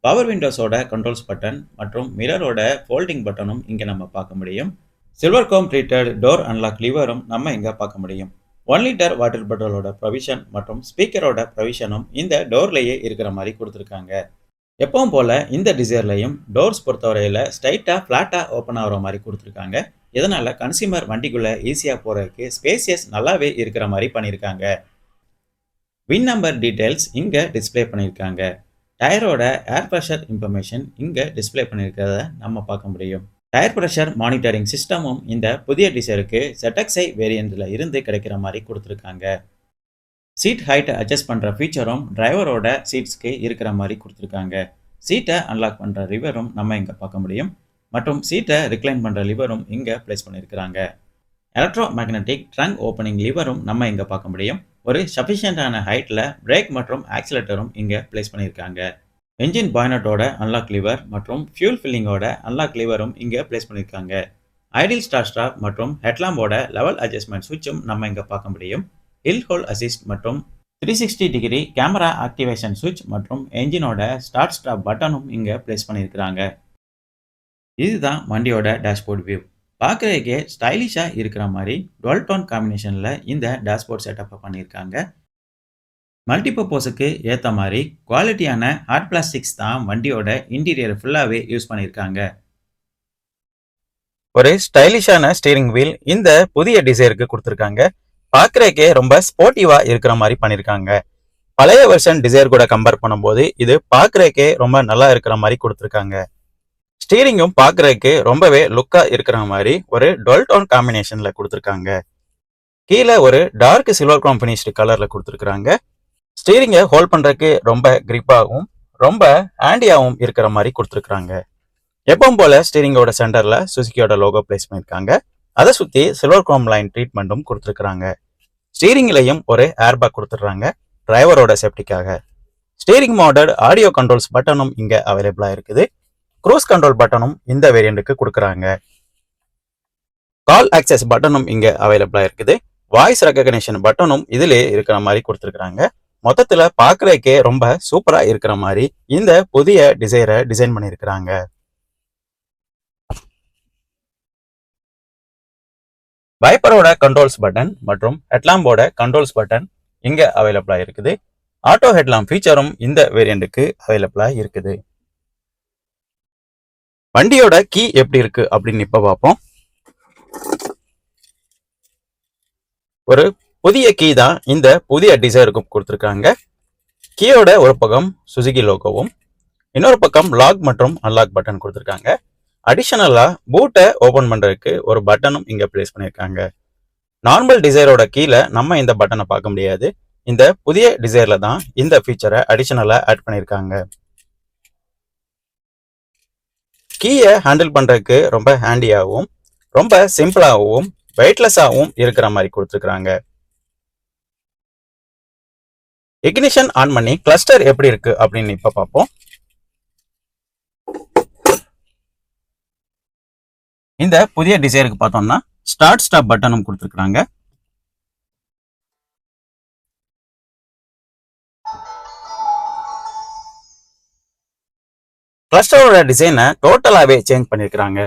பவர் விண்டோஸோட கண்ட்ரோல்ஸ் பட்டன் மற்றும் மிரரோட ஃபோல்டிங் பட்டனும் இங்கே நம்ம பார்க்க முடியும். சில்வர் கோம் ட்ரீட்டட் டோர் அன்லாக் லிவரும் நம்ம இங்கே பார்க்க முடியும். 1 லிட்டர் வாட்டர் பாட்டிலோட ப்ரொவிஷன் மற்றும் ஸ்பீக்கரோட ப்ரொவிஷனும் இந்த டோர்லேயே இருக்கிற மாதிரி கொடுத்துருக்காங்க. எப்பவும் போல் இந்த டிசைர்லையும் டோர்ஸ் பொறுத்தவரையில் ஸ்ட்ரைட்டாக ஃப்ளாட்டாக ஓப்பன் ஆகிற மாதிரி கொடுத்துருக்காங்க. இதனால் கன்சியூமர் வண்டிக்குள்ளே ஈஸியாக போகிறதுக்கு ஸ்பேசியஸ் நல்லாவே இருக்கிற மாதிரி பண்ணியிருக்காங்க. வின் நம்பர் டீட்டெயில்ஸ் இங்கே டிஸ்பிளே பண்ணியிருக்காங்க. டயரோட ஏர் ப்ரெஷர் இன்ஃபர்மேஷன் இங்கே டிஸ்பிளே பண்ணியிருக்கிறத நம்ம பார்க்க முடியும். டயர் பிரஷர் மானிட்டரிங் சிஸ்டமும் இந்த புதிய டிசைருக்கு ZXi வேரியண்ட்ல இருந்து கிடைக்கிற மாதிரி கொடுத்துருக்காங்க. சீட் ஹைட் அட்ஜஸ்ட் பண்ணுற ஃபீச்சரும் டிரைவரோட சீட்ஸ்க்கு இருக்கிற மாதிரி கொடுத்துருக்காங்க. சீட்டை அன்லாக் பண்ணுற லிவரும் நம்ம இங்கே பார்க்க முடியும் மற்றும் சீட்டை ரிக்ளைன் பண்ணுற லிவரும் இங்கே ப்ளேஸ் பண்ணியிருக்கிறாங்க. எலக்ட்ரோ மேக்னெட்டிக் ட்ரங்க் ஓப்பனிங் லிவரும் நம்ம இங்கே பார்க்க முடியும். ஒரு சஃபிஷியண்டான ஹைட்டில் பிரேக் மற்றும் ஆக்சிலேட்டரும் இங்கே ப்ளேஸ் பண்ணியிருக்காங்க. என்ஜின் பாய்னட்டோட அன்லாக் லிவர் மற்றும் ஃபியூல் ஃபில்லிங்கோட அன்லாக் லிவரும் இங்கே ப்ளேஸ் பண்ணியிருக்காங்க. ஐடில் ஸ்டார்ட் ஸ்டாப் மற்றும் ஹெட்லாம்போட லெவல் அட்ஜஸ்ட்மெண்ட் சுவிட்சும் நம்ம இங்கே பார்க்க முடியும். ஹில் ஹோல் அசிஸ்ட் மற்றும் 360 டிகிரி கேமரா ஆக்டிவேஷன் சுவிட்ச் மற்றும் என்ஜினோட ஸ்டார்ட் ஸ்டாப் பட்டனும் இங்கே ப்ளேஸ் பண்ணியிருக்கிறாங்க. இதுதான் வண்டியோட டேஷ்போர்ட் வியூ. பார்க்குறதுக்கே ஸ்டைலிஷாக இருக்கிற மாதிரி 12 டோன் காம்பினேஷனில் இந்த டேஷ்போர்ட் செட்டப்பை பண்ணியிருக்காங்க. மல்டிபர்பஸுக்கு ஏற்ற மாதிரி குவாலிட்டியான ஹார்ட் பிளாஸ்டிக்ஸ் தான் வண்டியோட இன்டீரியர் ஃபுல்லாகவே யூஸ் பண்ணியிருக்காங்க. ஒரு ஸ்டைலிஷான ஸ்டீரிங் வீல் இந்த புதிய டிசைருக்கு கொடுத்துருக்காங்க. பார்க்குறதுக்கே ரொம்ப ஸ்போர்ட்டிவாக இருக்கிற மாதிரி பண்ணியிருக்காங்க. பழைய வெர்ஷன் டிசைர் கூட கம்பேர் பண்ணும்போது இது பார்க்குறதுக்கே ரொம்ப நல்லா இருக்கிற மாதிரி கொடுத்துருக்காங்க. ஸ்டீரிங்கும் பார்க்குறதுக்கு ரொம்பவே லுக்காக இருக்கிற மாதிரி ஒரு 12 டோன் காம்பினேஷனில் கொடுத்துருக்காங்க. கீழே ஒரு டார்க் சில்வர் க்ரோம் ஃபினிஷ்டு கலரில் கொடுத்துருக்குறாங்க. ஸ்டீரிங்கை ஹோல்ட் பண்ணுறதுக்கு ரொம்ப கிரிப்பாகவும் ரொம்ப ஹேண்டியாகவும் இருக்கிற மாதிரி கொடுத்துருக்குறாங்க. எப்பவும் போல ஸ்டீரிங்கோட சென்டரில் சுசுகியோட லோகோ பிளேஸ் பண்ணியிருக்காங்க. அதை சுற்றி சில்வர் க்ரோம் லைன் ட்ரீட்மெண்ட்டும் கொடுத்துருக்குறாங்க. ஸ்டீரிங்லையும் ஒரு ஏர்பேக் கொடுத்துட்றாங்க டிரைவரோட சேஃப்டிக்காக. ஸ்டீரிங் மோடட் ஆடியோ கண்ட்ரோல்ஸ் பட்டனும் இங்கே அவைலபிளாக இருக்குது. க்ரூஸ் கண்ட்ரோல் பட்டனும் இந்த வேரியண்ட்டுக்கு கொடுக்குறாங்க. கால் ஆக்சஸ் பட்டனும் இங்கே அவைலபிளாக இருக்குது. வாய்ஸ் ரெகக்னிஷன் பட்டனும் இதிலே இருக்கிற மாதிரி கொடுத்துருக்குறாங்க. மொத்தத்தில் பார்க்குறதுக்கே ரொம்ப சூப்பராக இருக்கிற மாதிரி இந்த புதிய டிசைரை டிசைன் பண்ணியிருக்கிறாங்க. வைப்பரோட கண்ட்ரோல்ஸ் பட்டன் மற்றும் ஹெட்லாம்போட கண்ட்ரோல்ஸ் பட்டன் இங்கே அவைலபிளாக இருக்குது. ஆட்டோ ஹெட்லாம் ஃபீச்சரும் இந்த வேரியண்ட்டுக்கு அவைலபிளாக இருக்குது. வண்டியோட கீ எப்படி இருக்கு அப்படின்னு இப்போ பார்ப்போம். ஒரு புதிய கீ தான் இந்த புதிய டிசைருக்கு கொடுத்துருக்காங்க. கீயோட ஒரு பக்கம் சுசுகி லோகோவும் இன்னொரு பக்கம் லாக் மற்றும் அன்லாக் பட்டன் கொடுத்துருக்காங்க. அடிஷனலாக பூட்டை ஓப்பன் பண்ணுறதுக்கு ஒரு பட்டனும் இங்கே ப்ளேஸ் பண்ணியிருக்காங்க. நார்மல் டிசைரோட கீழே நம்ம இந்த பட்டனை பார்க்க முடியாது. இந்த புதிய டிசைரில் தான் இந்த ஃபீச்சரை அடிஷனலாக ஆட் பண்ணியிருக்காங்க. கீயை ஹேண்டில் பண்ணுறதுக்கு ரொம்ப ஹேண்டியாகவும் ரொம்ப சிம்பிளாகவும் வெயிட்லெஸ்ஸாகவும் இருக்கிற மாதிரி கொடுத்துருக்குறாங்க. இக்னிஷன் ஆன் பண்ணி கிளஸ்டர் எப்படி இருக்கு அப்படின்னு இப்போ பார்ப்போம். இந்த புதிய டிசைருக்கு பார்த்தோம்னா ஸ்டார்ட் ஸ்டாப் பட்டனும் கொடுத்துருக்குறாங்க. கிளஸ்டரோட டிசைனை டோட்டலாகவே சேஞ்ச் பண்ணியிருக்கிறாங்க.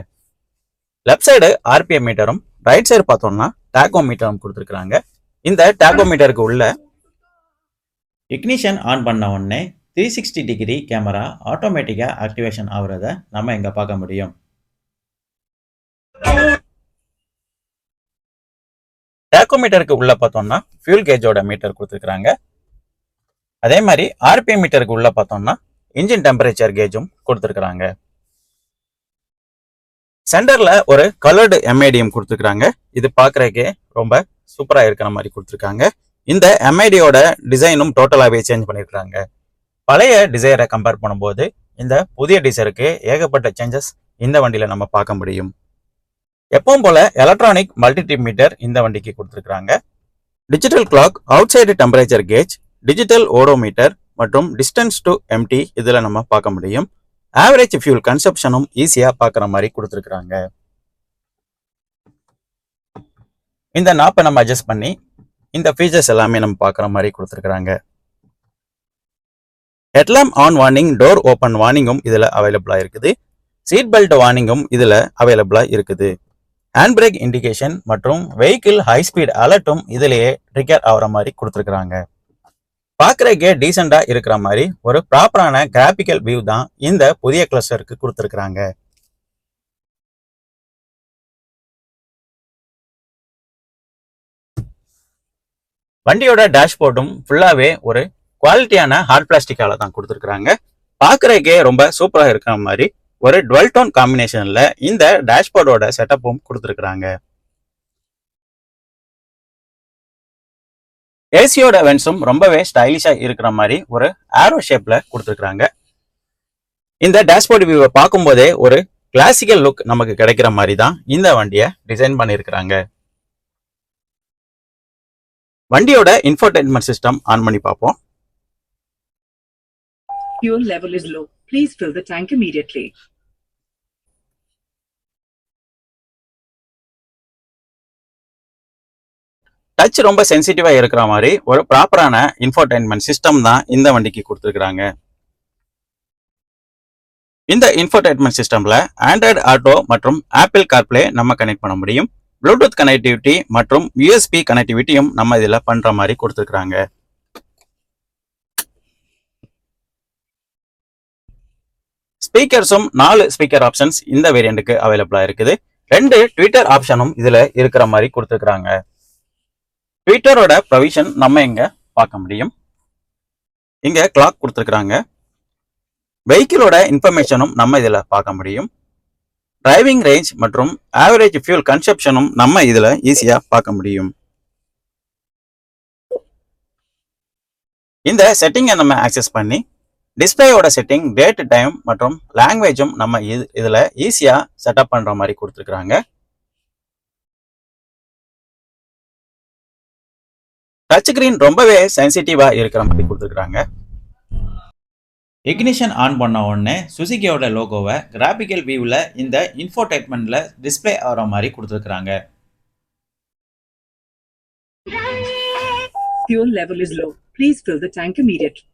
லெஃப்ட் சைடு ஆர்பிஎம் மீட்டரும் ரைட் சைடு பார்த்தோம்னா டாக்கோ மீட்டரும் கொடுத்துருக்குறாங்க. இந்த டாக்கோ மீட்டருக்கு உள்ள இக்னிஷன் ஆன் பண்ண உடனே 360 டிகிரி கேமரா ஆட்டோமேட்டிக்காக ஆக்டிவேஷன் ஆகுறத நம்ம இங்கே பார்க்க முடியும். டாக்கோமீட்டருக்கு உள்ள பார்த்தோம்னா ஃபியூல் கேஜோட மீட்டர் கொடுத்துருக்குறாங்க. அதே மாதிரி ஆர்பிஎம் மீட்டருக்கு உள்ள பார்த்தோம்னா இன்ஜின் டெம்பரேச்சர் கேஜும் கொடுத்துருக்குறாங்க. சென்டர்ல ஒரு கலர்டு எம்ஐடிஎம் கொடுத்துருக்குறாங்க. இது பார்க்குறதுக்கே ரொம்ப சூப்பராக இருக்கிற மாதிரி கொடுத்துருக்காங்க. இந்த எம்ஐடியோட டிசைனும் டோட்டலாகவே சேஞ்ச் பண்ணியிருக்கிறாங்க. பழைய டிசைரை கம்பேர் பண்ணும்போது இந்த புதிய டிசைருக்கு ஏகப்பட்ட சேஞ்சஸ் இந்த வண்டியில் நம்ம பார்க்க முடியும். எப்பவும் போல எலக்ட்ரானிக் மல்டிடிப் மீட்டர் இந்த வண்டிக்கு கொடுத்துருக்குறாங்க. Digital clock, outside temperature gauge, digital odometer மற்றும் டிஸ்டன்ஸ் டு எம்டி இதில் நம்ம பார்க்க முடியும். ஆவரேஜ் ஃபியூல் கன்சப்ஷனும் ஈஸியாக பார்க்குற மாதிரி கொடுத்துருக்குறாங்க. இந்த நாப்பை நம்ம அட்ஜஸ்ட் பண்ணி இந்த ஃபீச்சர்ஸ் எல்லாமே நம்ம பார்க்குற மாதிரி கொடுத்துருக்குறாங்க. Headlamp on warning, door open வார்னிங்கும் இதில் அவைலபிளாக இருக்குது. சீட் பெல்ட் வார்னிங்கும் இதில் அவைலபிளாக இருக்குது. ஹேண்ட் பிரேக் இண்டிகேஷன் மற்றும் வெஹிக்கிள் ஹை ஸ்பீட் அலர்ட்டும் இதிலேயே ட்ரிகர் ஆகிற மாதிரி கொடுத்துருக்குறாங்க. பார்க்குறக்கே டீசெண்டாக இருக்கிற மாதிரி ஒரு ப்ராப்பரான கிராபிக்கல் வியூ தான் இந்த புதிய கிளஸ்டருக்கு கொடுத்துருக்குறாங்க. வண்டியோட டேஷ்போர்டும் ஃபுல்லாகவே ஒரு குவாலிட்டியான ஹார்ட் பிளாஸ்டிக்கால தான் கொடுத்துருக்குறாங்க. பார்க்குறக்கே ரொம்ப சூப்பராக இருக்கிற மாதிரி ஒரு டுவெல் டோன் காம்பினேஷன்ல இந்த டேஷ்போர்டோட செட்டப்பும் கொடுத்துருக்காங்க. ஏசியோட வென்ஸும் ரொம்பவே ஸ்டைலிஷா இருக்கிற மாதிரி ஒரு ஆரோ ஷேப்ல கொடுத்துருக்காங்க. இந்த டேஷ்போர்ட் வியூவை பார்க்கும்போதே ஒரு கிளாசிக்கல் லுக் நமக்கு கிடைக்கிற மாதிரி தான் இந்த வண்டியை டிசைன் பண்ணியிருக்கிறாங்க. வண்டியோட இன்ஃபோடெயின்மென்ட் சிஸ்டம் ஆன் பண்ணி பார்ப்போம். Fuel level is low. Please fill the tank immediately. Touch ரொம்ப சென்சிட்டிவா இருக்கிற மாதிரி ஒரு ப்ராப்பரான இன்ஃபோடெயின்மென்ட் சிஸ்டம் தான் இந்த வண்டிக்கு கொடுத்துருக்காங்க. இந்த இன்ஃபோடெயின்மென்ட் சிஸ்டம்ல ஆண்ட்ராய்டு ஆட்டோ மற்றும் ஆப்பிள் கார்ப்ளே நம்ம கனெக்ட் பண்ண முடியும். ப்ளூடூத் கனெக்டிவிட்டி மற்றும் யூஎஸ்பி கனெக்டிவிட்டியும் நம்ம இதுல பண்ற மாதிரி கொடுத்துருக்காங்க. ஸ்பீக்கர்ஸும் 4 ஸ்பீக்கர் ஆப்ஷன்ஸ் இந்த வேரியண்ட்டுக்கு அவைலபிளா இருக்குது. 2 ட்விட்டர் ஆப்ஷனும் இதுல இருக்கிற மாதிரி கொடுத்துருக்காங்க. ட்விட்டரோட ப்ரொவிஷன் நம்ம இங்க பார்க்க முடியும். இங்க கிளாக் கொடுத்துருக்காங்க. வெஹிக்கிளோட இன்ஃபர்மேஷனும் நம்ம இதுல பார்க்க முடியும். டிரைவிங் ரேஞ்ச் மற்றும் ஆவரேஜ் ஃபியூல் கன்சப்ஷனும் நம்ம இதுல ஈஸியா பார்க்க முடியும். இந்த செட்டிங்கை நம்ம ஆக்சஸ் பண்ணி டிஸ்பிளேயோட செட்டிங், டேட், டைம் மற்றும் லாங்குவேஜும் நம்ம இதுல ஈஸியா செட்டப் பண்ற மாதிரி கொடுத்துருக்காங்க. டச் ஸ்கிரீன் ரொம்பவே சென்சிட்டிவா இருக்கிற மாதிரி கொடுத்துருக்காங்க. இக்னிஷன் ஆன் பண்ண உடனே சுசுகியோட லோகோவை கிராபிக்கல் வியூவில் இந்த இன்ஃபோடெயின்மெண்ட்ல டிஸ்பிளே ஆகிற மாதிரி கொடுத்துருக்காங்க. Fuel level is low. Please fill the tank immediately.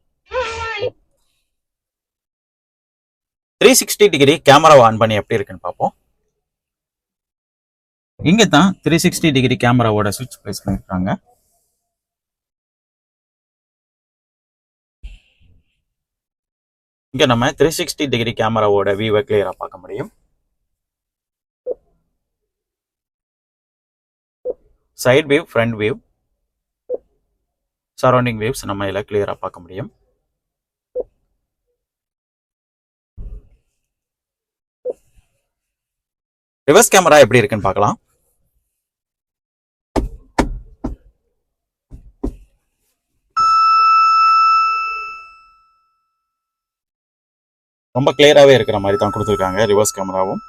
360 degree camera on பண்ணி எப்படி இருக்குன்னு பார்ப்போம். இங்க தான் 360 டிகிரி கேமராவோட சுவிட்ச் பிளேஸ் பண்ணிருக்காங்க. இங்க நம்ம 360 டிகிரி கேமராவோட வியூவை கிளியரா பார்க்க முடியும். Side view, front view, surrounding views நம்ம இதில் கிளியரா பார்க்க முடியும். ரிவர்ஸ் கேமரா எப்படி இருக்குன்னு பார்க்கலாம். ரொம்ப கிளியராகவே இருக்கிற மாதிரி தான் கொடுத்துருக்காங்க. ரிவர்ஸ் கேமராவும்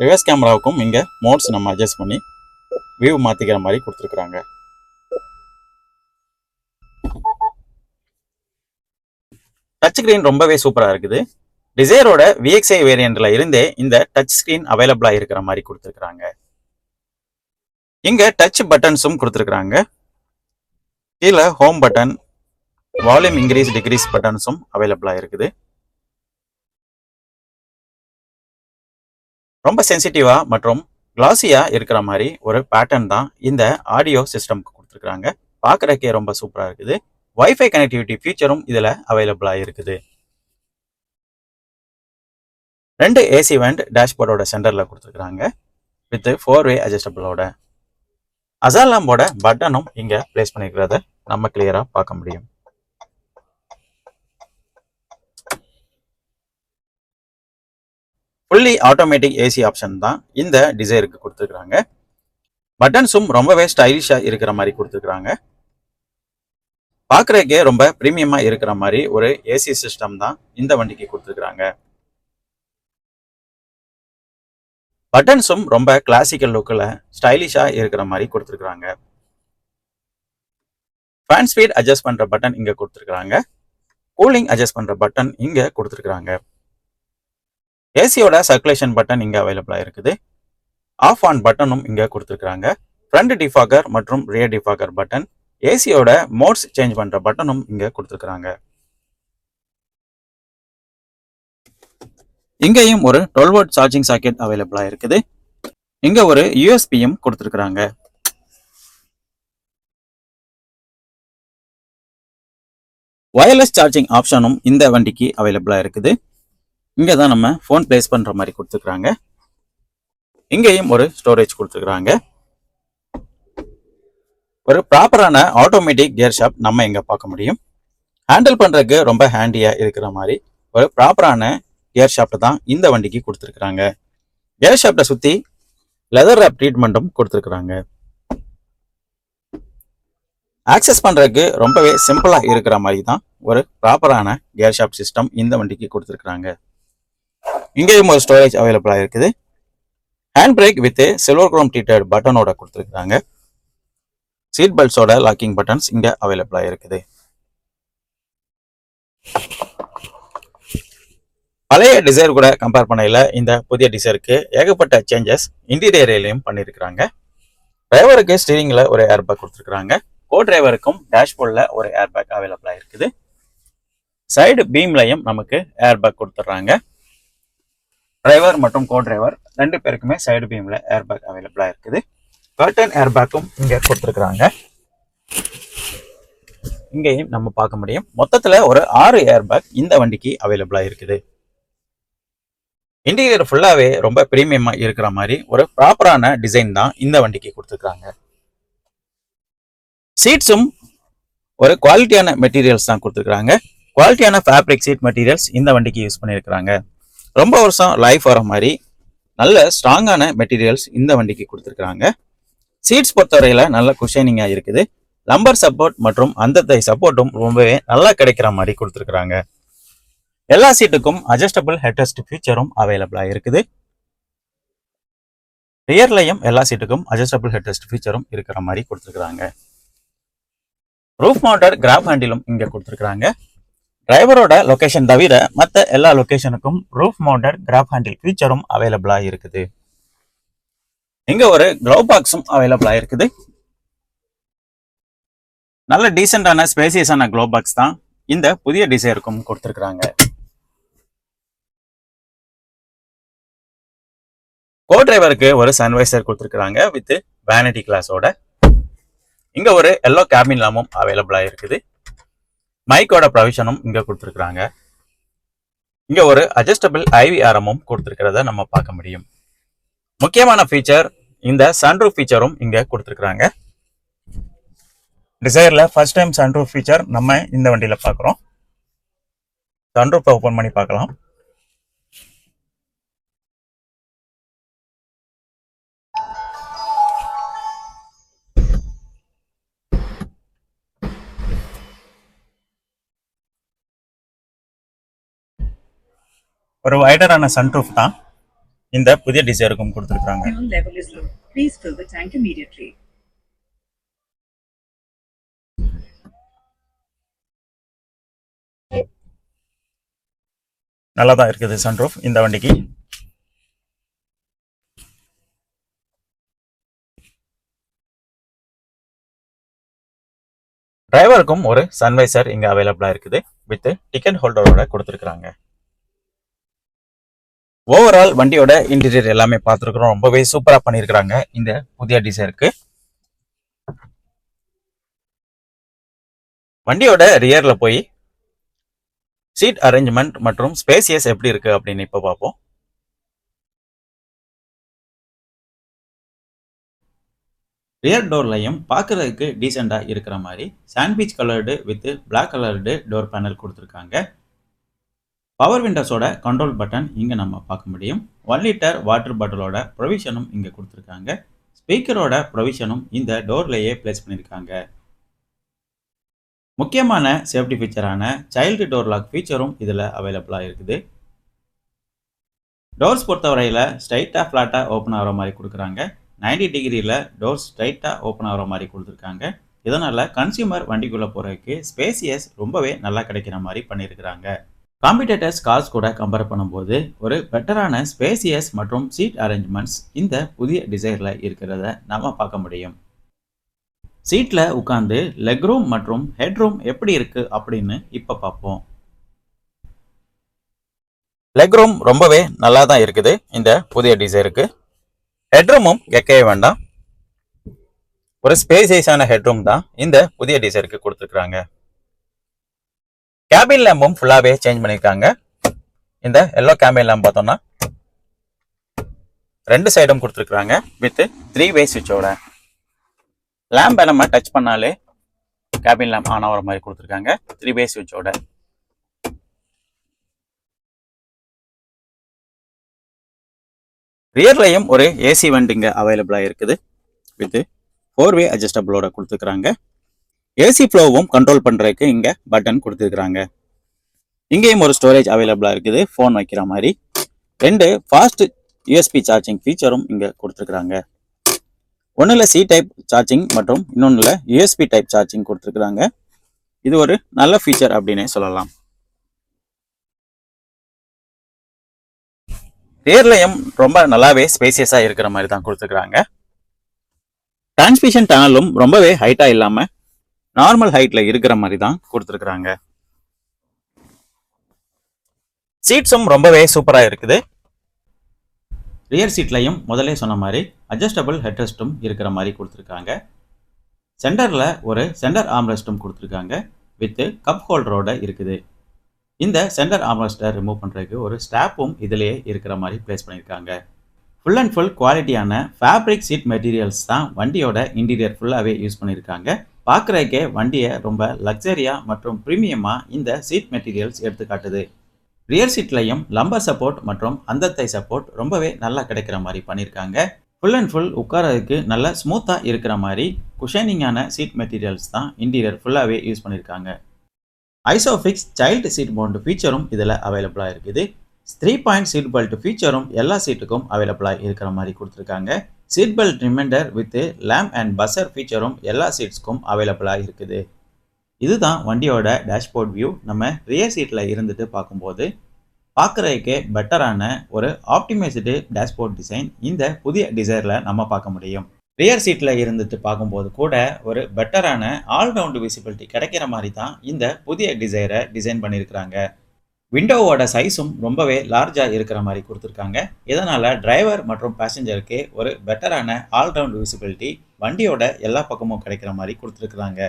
ரிவர்ஸ் கேமராவுக்கும் இங்கே மோட்ஸ் நம்ம அட்ஜஸ்ட் பண்ணி வியூ மாற்றிக்கிற மாதிரி கொடுத்துருக்குறாங்க. டச் ஸ்க்ரீன் ரொம்பவே சூப்பராக இருக்குது. டிசைரோட விஎக்ஸ்ஐ வேரியண்ட்ல இருந்தே இந்த டச் ஸ்க்ரீன் அவைலபிளாக இருக்கிற மாதிரி கொடுத்துருக்குறாங்க. இங்கே டச் பட்டன்ஸும் கொடுத்துருக்குறாங்க. கீழே home button, volume increase decrease பட்டன்ஸும் அவைலபிளா இருக்குது. ரொம்ப சென்சிட்டிவா மற்றும் கிளாசியா இருக்கிற மாதிரி ஒரு பேட்டர்ன் தான் இந்த ஆடியோ சிஸ்டம்க்கு கொடுத்துருக்காங்க. பார்க்கறக்கே ரொம்ப சூப்பரா இருக்குது. வைஃபை கனெக்டிவிட்டி ஃபீச்சரும் இதுல அவைலபிளா இருக்குது. 2 ஏசி வெண்ட் டேஷ்போர்டோட சென்டர்ல கொடுத்துருக்காங்க வித் 4-வே அட்ஜஸ்டபிளோட. அசாலாம்போட பட்டனும் இங்க பிளேஸ் பண்ணிருக்கிறத நம்ம கிளியரா பார்க்க முடியும். ஃபுல்லி ஆட்டோமேட்டிக் ஏசி ஆப்ஷன் தான் இந்த டிசைருக்கு கொடுத்துருக்காங்க. பட்டன்ஸும் ரொம்பவே ஸ்டைலிஷா இருக்கிற மாதிரி கொடுத்துருக்காங்க. பார்க்கறதுக்கே ரொம்ப பிரீமியமா இருக்கிற மாதிரி ஒரு ஏசி சிஸ்டம் தான் இந்த வண்டிக்கு கொடுத்துருக்காங்க. பட்டன்ஸும் ரொம்ப கிளாசிக்கல் லுக்கில் ஸ்டைலிஷா இருக்கிற மாதிரி கொடுத்துருக்காங்க. ஃபேன் ஸ்பீட் அட்ஜஸ்ட் பண்ற பட்டன் இங்க கொடுத்துருக்காங்க. கூலிங் அட்ஜஸ்ட் பண்ற பட்டன் இங்க கொடுத்துருக்காங்க. ஏசியோட சர்க்குலேஷன் பட்டன் இங்க அவைலபிளா இருக்குது. ஆஃப் ஆன் பட்டனும் இங்க கொடுத்துருக்காங்க. ஃப்ரண்ட் டிஃபாகர் மற்றும் ரியர் டிஃபாகர் பட்டன், ஏசியோட மோட்ஸ் சேஞ்ச் பண்ற பட்டனும் இங்க கொடுத்துருக்காங்க. இங்கேயும் ஒரு 12 வோல்ட் சார்ஜிங் சாக்கெட் அவைலபிளா இருக்குது. இங்க ஒரு யூஎஸ்பியும் கொடுத்துருக்காங்க. வயர்லெஸ் சார்ஜிங் ஆப்ஷனும் இந்த வண்டிக்கு அவைலபிளா இருக்குது. இங்க தான் நம்ம ஃபோன் பிளேஸ் பண்ற மாதிரி கொடுத்துருக்காங்க. இங்கேயும் ஒரு ஸ்டோரேஜ் கொடுத்துருக்காங்க. ஒரு ப்ராப்பரான ஆட்டோமேட்டிக் கியர் ஷாஃப்ட் நம்ம இங்க பார்க்க முடியும். ஹேண்டில் பண்றதுக்கு ரொம்ப ஹேண்டியா இருக்கிற மாதிரி ஒரு ப்ராப்பரான கியர் ஷாஃப்ட் தான் இந்த வண்டிக்கு கொடுத்துருக்குறாங்க. கியர் ஷாஃப்டை சுற்றி லெதர் ரேப் ட்ரீட்மெண்ட்டும் கொடுத்துருக்குறாங்க. ஆக்சஸ் பண்ணுறதுக்கு ரொம்பவே சிம்பிளாக இருக்கிற மாதிரி தான் ஒரு ப்ராப்பரான கியர் ஷாஃப்ட் சிஸ்டம் இந்த வண்டிக்கு கொடுத்துருக்குறாங்க. இங்கேயும் ஒரு ஸ்டோரேஜ் அவைலபிளாக இருக்குது. Hand brake with silver chrome treated பட்டனோட கொடுத்துருக்குறாங்க. சீட் பெல்ட்ஸோட லாக்கிங் பட்டன்ஸ் இங்கே அவைலபிளாக இருக்குது. பழைய டிசைர் கூட கம்பேர் பண்ணையில் இந்த புதிய டிசைருக்கு ஏகப்பட்ட சேஞ்சஸ் இன்டீரியர்லையும் பண்ணியிருக்கிறாங்க. டிரைவருக்கு ஸ்டீரிங்கில் ஒரு ஏர்பேக் கொடுத்துருக்குறாங்க. கோ டிரைவருக்கும் டேஷ்போர்டில் ஒரு ஏர்பேக் அவைலபிளாக இருக்குது. சைடு பீம்லையும் நமக்கு ஏர்பேக் கொடுத்துட்றாங்க. டிரைவர் மற்றும் கோ டிரைவர் 2 பேருக்குமே சைடு பீமில் ஏர்பேக் அவைலபிளாக இருக்குது. கர்டன் ஏர்பேக்கும் இங்கே கொடுத்துருக்குறாங்க. இங்கேயும் நம்ம பார்க்க முடியும். மொத்தத்தில் ஒரு 6 ஏர்பேக் இந்த வண்டிக்கு அவைலபிளாக இருக்குது. இன்டீரியர் ஃபுல்லாகவே ரொம்ப ப்ரீமியமாக இருக்கிற மாதிரி ஒரு ப்ராப்பரான டிசைன் தான் இந்த வண்டிக்கு கொடுத்துருக்குறாங்க. சீட்ஸும் ஒரு குவாலிட்டியான மெட்டீரியல்ஸ் தான் கொடுத்துருக்குறாங்க. குவாலிட்டியான ஃபேப்ரிக் சீட் மெட்டீரியல்ஸ் இந்த வண்டிக்கு யூஸ் பண்ணியிருக்கிறாங்க. ரொம்ப வருஷம் லைஃப் வர மாதிரி நல்ல ஸ்ட்ராங்கான மெட்டீரியல்ஸ் இந்த வண்டிக்கு கொடுத்துருக்குறாங்க. சீட்ஸ் பொறுத்தவரையில் நல்ல குஷனிங்காக இருக்குது. லம்பர் சப்போர்ட் மற்றும் அந்தத்தை சப்போர்ட்டும் ரொம்பவே நல்லா கிடைக்கிற மாதிரி கொடுத்துருக்குறாங்க. எல்லா சீட்டுக்கும் அட்ஜஸ்டபிள் ஹெட்ரெஸ்ட் ஃபீச்சரும் அவைலபிளாக இருக்குது. ரியர்லையும் எல்லா சீட்டுக்கும் அட்ஜஸ்டபிள் ஹெட்ரெஸ்ட் ஃபீச்சரும் இருக்கிற மாதிரி கொடுத்துருக்குறாங்க. ரூஃப் மவுண்டட் கிராப் ஹேண்டிலும் இங்கே கொடுத்துருக்குறாங்க. டிரைவரோட லொகேஷன் தவிர மற்ற எல்லா லொகேஷனுக்கும் ரூஃப் மவுண்டட் கிராப் ஹேண்டில் ஃபீச்சரும் அவைலபிளாக இருக்குது. இங்கே ஒரு க்ளவ் பாக்ஸும் அவைலபிளாக இருக்குது. நல்ல டீசெண்டான ஸ்பேசியஸான க்ளவ் பாக்ஸ் தான் இந்த புதிய டிசைருக்கும் கொடுத்துருக்குறாங்க. கோ டிரைவருக்கு ஒரு சன்வைசர் கொடுத்துருக்குறாங்க வித் வேனிட்டி கிளாஸோட. இங்க ஒரு எல்லோ கேபின் லாமும் அவைலபிளா இருக்குது. மைக்கோட ப்ரொவிஷனும் இங்க கொடுத்துருக்குறாங்க. இங்க ஒரு அட்ஜஸ்டபிள் IVRமும் கொடுத்துருக்கிறத நம்ம பார்க்க முடியும். முக்கியமான ஃபீச்சர் இந்த சன்ரூஃப் ஃபீச்சரும் இங்க கொடுத்துருக்குறாங்க. டிசைர்ல ஃபர்ஸ்ட் டைம் சன்ரூஃப் ஃபீச்சர் நம்ம இந்த வண்டியில பார்க்குறோம். சன்ரூஃப் ஓப்பன் பண்ணி பார்க்கலாம். ஒரு வைடரான சன்ரூஃப் தான் இந்த புதிய டிசைருக்கும் கொடுத்துருக்காங்க. Fuel level is low. Please fill the tank immediately. நல்லா தான் இருக்குது சன்ரூஃப் இந்த வண்டிக்கு. டிரைவருக்கும் ஒரு சன்வைசர் இங்க அவைலபிளா இருக்குது வித் டிக்கெட் ஹோல்டரோட கொடுத்துருக்காங்க. ஓவரால் வண்டியோட இன்டீரியர் எல்லாமே பார்த்துருக்குறோம். ரொம்பவே சூப்பரா பண்ணியிருக்கிறாங்க இந்த புதிய டிசைருக்கு. வண்டியோட ரியர்ல போய் சீட் அரேஞ்ச்மெண்ட் மற்றும் ஸ்பேசியஸ் எப்படி இருக்கு அப்படின்னு இப்ப பார்ப்போம். ரியர் டோர்லையும் பார்க்கறதுக்கு டீசெண்டா இருக்கிற மாதிரி sandwich coloured with black coloured door panel கொடுத்துருக்காங்க. பவர் விண்டோஸோட கண்ட்ரோல் பட்டன் இங்கே நம்ம பார்க்க முடியும். 1 லிட்டர் வாட்டர் பாட்டிலோட ப்ரொவிஷனும் இங்கே கொடுத்துருக்காங்க. ஸ்பீக்கரோட ப்ரொவிஷனும் இந்த டோர்லேயே பிளேஸ் பண்ணியிருக்காங்க. முக்கியமான சேஃப்டி ஃபீச்சரான சைல்டு டோர் லாக் ஃபீச்சரும் இதில் அவைலபிளாக இருக்குது. டோர்ஸ் பொறுத்தவரையில் ஸ்ட்ரைட்டாக ஃப்ளாட்டாக ஓப்பன் ஆகிற மாதிரி கொடுக்குறாங்க. 90 டிகிரியில் டோர்ஸ் ஸ்ட்ரைட்டாக ஓப்பன் ஆகிற மாதிரி கொடுத்துருக்காங்க. இதனால் கன்சியூமர் வண்டிக்குள்ளே போகிறதுக்கு ஸ்பேசியஸ் ரொம்பவே நல்லா கிடைக்கிற மாதிரி பண்ணியிருக்கிறாங்க. காம்படிட்டர்ஸ் கார்ஸ் கூட கம்பேர் பண்ணும்போது ஒரு பெட்டரான ஸ்பேசியஸ் மற்றும் சீட் அரேஞ்ச்மெண்ட்ஸ் இந்த புதிய டிசைரில் இருக்கிறத நம்ம பார்க்க முடியும். சீட்டில் உட்காந்து லெக் ரூம் மற்றும் ஹெட் ரூம் எப்படி இருக்கு அப்படின்னு இப்போ பார்ப்போம். லெக் ரூம் ரொம்பவே நல்லா தான் இருக்குது இந்த புதிய டிசைருக்கு. ஹெட் ரூமும் கேட்கவே வேண்டாம். ஒரு ஸ்பேசியஸான ஹெட் ரூம் தான் இந்த புதிய டிசைருக்கு கொடுத்துருக்குறாங்க. கேபின் லேம்பும் ஃபுல்லாகவே சேஞ்ச் பண்ணியிருக்காங்க. இந்த எல்லோ கேபின் லேம்ப் பார்த்தோம்னா 2 சைடும் கொடுத்துருக்குறாங்க வித் 3-வே சுவிட்சோட. லேம்பை நம்ம டச் பண்ணாலே கேபின் லேம்ப் ஆன் ஆகிற மாதிரி கொடுத்துருக்காங்க 3-வே சுவிட்சோட. ரியர்லையும் ஒரு ஏசி வெண்ட் இங்கே அவைலபிளாக இருக்குது. வித் 4-வே அட்ஜஸ்டபிளோட கொடுத்துருக்குறாங்க. ஏசி ஃப்ளோவும் கண்ட்ரோல் பண்ணுறதுக்கு இங்கே பட்டன் கொடுத்துருக்குறாங்க. இங்கேயும் ஒரு ஸ்டோரேஜ் அவைலபிளாக இருக்குது, ஃபோன் வைக்கிற மாதிரி. 2 ஃபாஸ்ட் யூஎஸ்பி சார்ஜிங் ஃபீச்சரும் இங்கே கொடுத்துருக்குறாங்க. ஒன்றில் சி டைப் சார்ஜிங் மற்றும் இன்னொன்றில் யூஎஸ்பி டைப் சார்ஜிங் கொடுத்துருக்குறாங்க. இது ஒரு நல்ல ஃபீச்சர் அப்படின்னே சொல்லலாம். ரியர்லையும் ரொம்ப நல்லாவே ஸ்பேசியஸாக இருக்கிற மாதிரி தான் கொடுத்துருக்குறாங்க. டிரான்ஸ்மிஷன் டனலும் ரொம்பவே ஹைட்டாக இல்லாமல் நார்மல் ஹைட்டில் இருக்கிற மாதிரி தான் கொடுத்துருக்குறாங்க. சீட்ஸும் ரொம்பவே சூப்பராக இருக்குது. ரியர் சீட்லையும் முதலே சொன்ன மாதிரி அட்ஜஸ்டபிள் ஹெட்ரெஸ்ட்டும் இருக்கிற மாதிரி கொடுத்துருக்காங்க. சென்டரில் ஒரு சென்டர் ஆம்ரெஸ்ட்டும் கொடுத்துருக்காங்க வித் கப் ஹோல்டரோட இருக்குது. இந்த சென்டர் ஆம்ரெஸ்ட்டை ரிமூவ் பண்ணுறதுக்கு ஒரு ஸ்டாப்பும் இதிலேயே இருக்கிற மாதிரி பிளேஸ் பண்ணியிருக்காங்க. ஃபுல் அண்ட் ஃபுல் குவாலிட்டியான ஃபேப்ரிக் சீட் மெட்டீரியல்ஸ் தான் வண்டியோட இன்டீரியர் ஃபுல்லாகவே யூஸ் பண்ணியிருக்காங்க. பார்க்குறதுக்கே வண்டியை ரொம்ப லக்ஸரியாக மற்றும் ப்ரீமியமாக இந்த சீட் மெட்டீரியல்ஸ் எடுத்து காட்டுது. ரியர் சீட்லையும் லம்பர் சப்போர்ட் மற்றும் அந்தத்தை சப்போர்ட் ரொம்பவே நல்லா கிடைக்கிற மாதிரி பண்ணியிருக்காங்க. ஃபுல் அண்ட் ஃபுல் உட்காரதுக்கு நல்லா ஸ்மூத்தாக இருக்கிற மாதிரி குஷனிங்கான சீட் மெட்டீரியல்ஸ் தான் இன்டீரியர் ஃபுல்லாகவே யூஸ் பண்ணியிருக்காங்க. ஐசோஃபிக்ஸ் சைல்டு சீட் மவுண்ட் ஃபீச்சரும் இதில் அவைலபிளாக இருக்குது. 3 பாயிண்ட் சீட் பெல்ட் ஃபீச்சரும் எல்லா சீட்டுக்கும் அவைலபிளாக இருக்கிற மாதிரி கொடுத்துருக்காங்க. Seat belt reminder with lamp and buzzer ஃபீச்சரும் எல்லா சீட்ஸ்க்கும் அவைலபிளாக இருக்குது. இதுதான் வண்டியோட டேஷ்போர்ட் வியூ. நம்ம ரியர் சீட்டில் இருந்துட்டு பார்க்கும்போது பார்க்குறதுக்கே பெட்டரான ஒரு ஆப்டிமைஸ்டு டேஷ்போர்ட் டிசைன் இந்த புதிய டிசைரில் நம்ம பார்க்க முடியும். ரியர் சீட்டில் இருந்துட்டு பார்க்கும்போது கூட ஒரு பெட்டரான ஆல்ரவுண்டு விசிபிலிட்டி கிடைக்கிற மாதிரி தான் இந்த புதிய டிசைரை டிசைன் பண்ணியிருக்கிறாங்க. விண்டோவோட சைஸும் ரொம்பவே லார்ஜாக இருக்கிற மாதிரி கொடுத்துருக்காங்க. இதனால் டிரைவர் மற்றும் பேசஞ்சருக்கு ஒரு பெட்டரான ஆல்ரவுண்ட் விசிபிலிட்டி வண்டியோட எல்லா பக்கமும் கிடைக்கிற மாதிரி கொடுத்துருக்குறாங்க.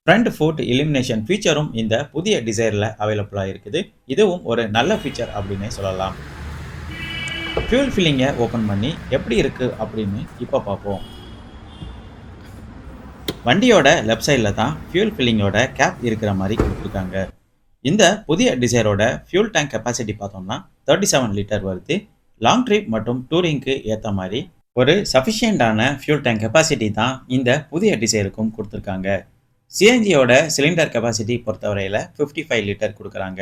ஃப்ரண்ட் ஃபுட் இலிமினேஷன் ஃபீச்சரும் இந்த புதிய டிசைரில் அவைலபிளாக இருக்குது. இதுவும் ஒரு நல்ல ஃபீச்சர் அப்படின்னே சொல்லலாம். ஃபியூல் ஃபில்லிங்கை ஓப்பன் பண்ணி எப்படி இருக்குது அப்படின்னு இப்போ பார்ப்போம். வண்டியோட லெஃப்ட் சைடில் தான் ஃபியூல் ஃபில்லிங்கோட கேப் இருக்கிற மாதிரி கொடுத்துருக்காங்க. இந்த புதிய டிசைரோட ஃபியூல் டேங்க் கெப்பாசிட்டி பார்த்தோம்னா 37 லிட்டர் வருது. லாங் ட்ரிப் மற்றும் டூரிங்க்கு ஏற்ற மாதிரி ஒரு சஃபிஷியண்டான ஃபியூல் டேங்க் கெப்பாசிட்டி தான் இந்த புதிய டிசைருக்கும் கொடுத்துருக்காங்க. சிஎன்ஜியோட சிலிண்டர் கெப்பாசிட்டி பொறுத்தவரையில் 55 லிட்டர் கொடுக்குறாங்க.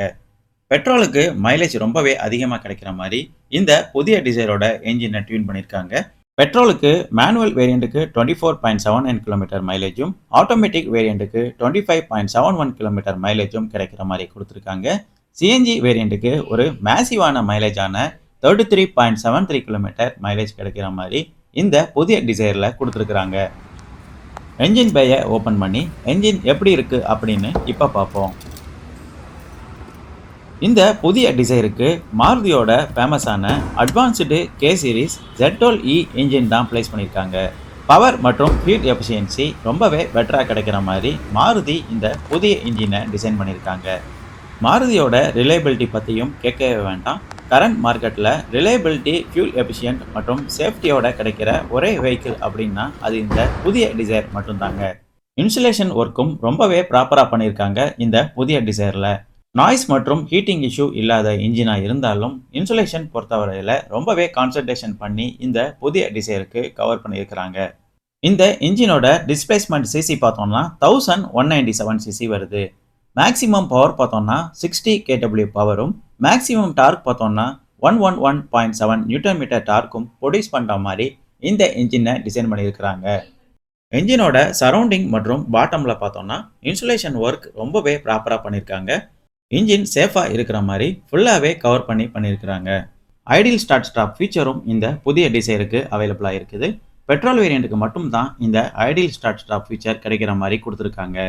பெட்ரோலுக்கு மைலேஜ் ரொம்பவே அதிகமாக கிடைக்கிற மாதிரி இந்த புதிய டிசைரோட என்ஜினை டியூன் பண்ணியிருக்காங்க. பெட்ரோலுக்கு மேனுவல் வேரியண்ட்டுக்கு 24.79 கிலோமீட்டர் மைலேஜும் ஆட்டோமேட்டிக் வேரியண்ட்டுக்கு 25.71 கிலோமீட்டர் மைலேஜும் கிடைக்கிற மாதிரி கொடுத்துருக்காங்க. சிஎன்ஜி வேரியண்ட்டுக்கு ஒரு மேசிவான மைலேஜான 33.73 கிலோமீட்டர் மைலேஜ் கிடைக்கிற மாதிரி இந்த புதிய டிசைரில் கொடுத்துருக்குறாங்க. என்ஜின் பேயை ஓப்பன் பண்ணி என்ஜின் எப்படி இருக்குது அப்படின்னு இப்போ பார்ப்போம். இந்த புதிய டிசைருக்கு மாருதியோட ஃபேமஸான advanced K series Z12E engine தான் பிளேஸ் பண்ணியிருக்காங்க. பவர் மற்றும் ஹீட் எஃபிஷியன்சி ரொம்பவே பெட்டராக கிடைக்கிற மாதிரி மாருதி இந்த புதிய இன்ஜினை டிசைன் பண்ணியிருக்காங்க. மாருதியோட ரிலையபிலிட்டி பற்றியும் கேட்கவே வேண்டாம். கரண்ட் மார்க்கெட்டில் ரிலையபிலிட்டி, ஃபியூல் எஃபிஷியன்ட் மற்றும் சேஃப்டியோட கிடைக்கிற ஒரே வெஹிக்கிள் அப்படின்னா அது இந்த புதிய டிசைர் மட்டும்தாங்க. இன்சுலேஷன் ஒர்க்கும் ரொம்பவே ப்ராப்பராக பண்ணியிருக்காங்க இந்த புதிய டிசைரில். நாய்ஸ் மற்றும் ஹீட்டிங் இஷ்யூ இல்லாத இன்ஜினாக இருந்தாலும் இன்சுலேஷன் பொறுத்தவரையில் ரொம்பவே கான்சன்ட்ரேஷன் பண்ணி இந்த புதிய டிசைருக்கு கவர் பண்ணியிருக்கிறாங்க. இந்த இன்ஜினோட டிஸ்பிளேஸ்மெண்ட் சிசி பார்த்தோம்னா 1197 சிசி வருது. மேக்ஸிமம் பவர் பார்த்தோம்னா 60 kW பவரும் மேக்ஸிமம் டார்க் பார்த்தோம்னா 111.7 நியூட்டன் மீட்டர் டார்க்கும் ப்ரொடியூஸ் பண்ணுற மாதிரி இந்த இன்ஜினை டிசைன் பண்ணியிருக்கிறாங்க. என்ஜினோட சரௌண்டிங் மற்றும் பாட்டமில் பார்த்தோம்னா இன்சுலேஷன் ஒர்க் ரொம்பவே ப்ராப்பராக பண்ணியிருக்காங்க. இன்ஜின் சேஃபாக இருக்கிற மாதிரி ஃபுல்லாகவே கவர் பண்ணியிருக்கிறாங்க. ஐடியல் ஸ்டார்ட் ஸ்டாப் ஃபீச்சரும் இந்த புதிய டிசைருக்கு அவைலபிளாக இருக்குது. பெட்ரோல் வேரியண்ட்டுக்கு மட்டும்தான் இந்த ஐடியல் ஸ்டார்ட் ஸ்டாப் ஃபீச்சர் கிடைக்கிற மாதிரி கொடுத்துருக்காங்க.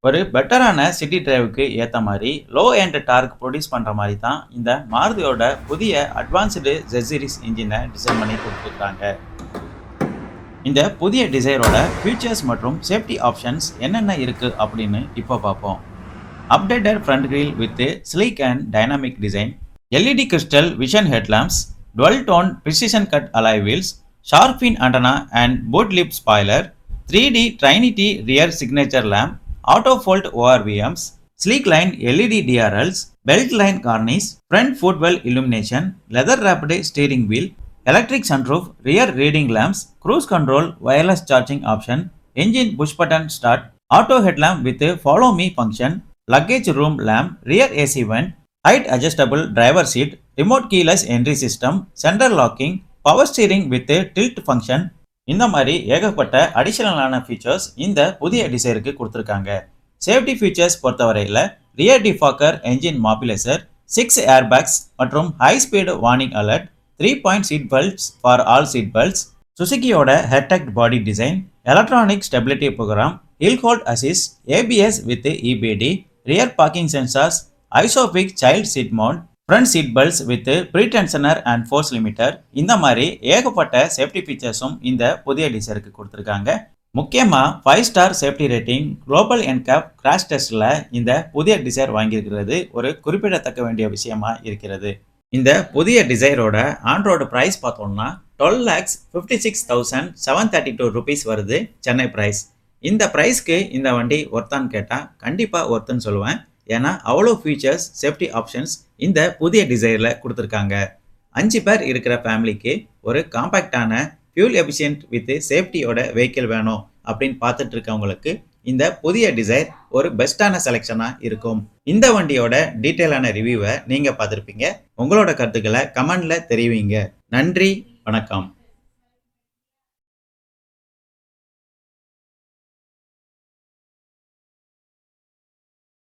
ஒரு பெட்டரான சிட்டி டிரைவுக்கு ஏற்ற மாதிரி லோ எண்ட் டார்க் ப்ரொடியூஸ் பண்ணுற மாதிரி தான் இந்த மாருதியோட புதிய அட்வான்ஸ்டு Z சீரிஸ் இன்ஜினை டிசைன் பண்ணி கொடுத்துருக்காங்க. இந்த புதிய டிசைரோட ஃபீச்சர்ஸ் மற்றும் சேஃப்டி ஆப்ஷன்ஸ் என்னென்ன இருக்குது அப்படின்னு இப்போ பார்ப்போம். Updated front grill with sleek and dynamic design, LED crystal vision headlamps, dual tone precision cut alloy wheels, shark fin antenna and boot lip spoiler, 3D Trinity rear signature lamp, auto fold ORVMs, sleek line LED DRLs, belt line cornice, front footwell illumination, leather wrapped steering wheel, electric sunroof, rear reading lamps, cruise control, wireless charging option, engine push button start, auto headlamp with follow me function, luggage room lamp, rear AC vent, height adjustable driver seat, remote keyless entry system, center locking, power steering with tilt function. இந்த மாதிரி ஏகப்பட்ட அடிஷனலான ஃபீச்சர்ஸ் இந்த புதிய டிசைருக்கு கொடுத்துருக்காங்க. சேஃப்டி ஃபீச்சர்ஸ் பொறுத்தவரையில் rear defogger, engine immobiliser, 6 airbags மற்றும் high speed warning alert, 3-point seat belts for all seat belts, சுசுகியோட Heartect body design, electronic stability program, hill hold assist, ABS with EBD, rear parking sensors, ISOFIX child seat mount, front seat belts with pretensioner and force limiter. இந்த மாதிரி ஏகப்பட்ட சேஃப்டி ஃபீச்சர்ஸும் இந்த புதிய டிசைருக்கு கொடுத்துருக்காங்க. முக்கியமாக 5 star safety rating global NCAP crash டெஸ்ட்டில் இந்த புதிய டிசைர் வாங்கியிருக்கிறது ஒரு குறிப்பிடத்தக்க வேண்டிய விஷயமா இருக்கிறது. இந்த புதிய டிசைரோட ஆன்ரோடு ப்ரைஸ் பார்த்தோம்னா 12,56,732 rupees வருது சென்னை ப்ரைஸ். இந்த ப்ரைஸ்க்கு இந்த வண்டி ஒர்த்தான்னு கேட்டால் கண்டிப்பாக ஒர்த்துன்னு சொல்லுவேன். ஏன்னா அவ்வளோ ஃபீச்சர்ஸ், சேஃப்டி ஆப்ஷன்ஸ் இந்த புதிய டிசைரில் கொடுத்துருக்காங்க. 5 பேர் இருக்கிற ஃபேமிலிக்கு ஒரு காம்பேக்டான ஃபியூல் எஃபிஷியன்ட் வித் சேஃப்டியோட வெஹிக்கிள் வேணும் அப்படின்னு பார்த்துட்டு இருக்கவங்களுக்கு இந்த புதிய டிசைர் ஒரு பெஸ்ட்டான செலெக்ஷனாக இருக்கும். இந்த வண்டியோட டீட்டெயிலான ரிவ்யூவை நீங்கள் பார்த்துருப்பீங்க. உங்களோட கருத்துக்களை கமெண்டில் தெரிவிங்க. நன்றி, வணக்கம்.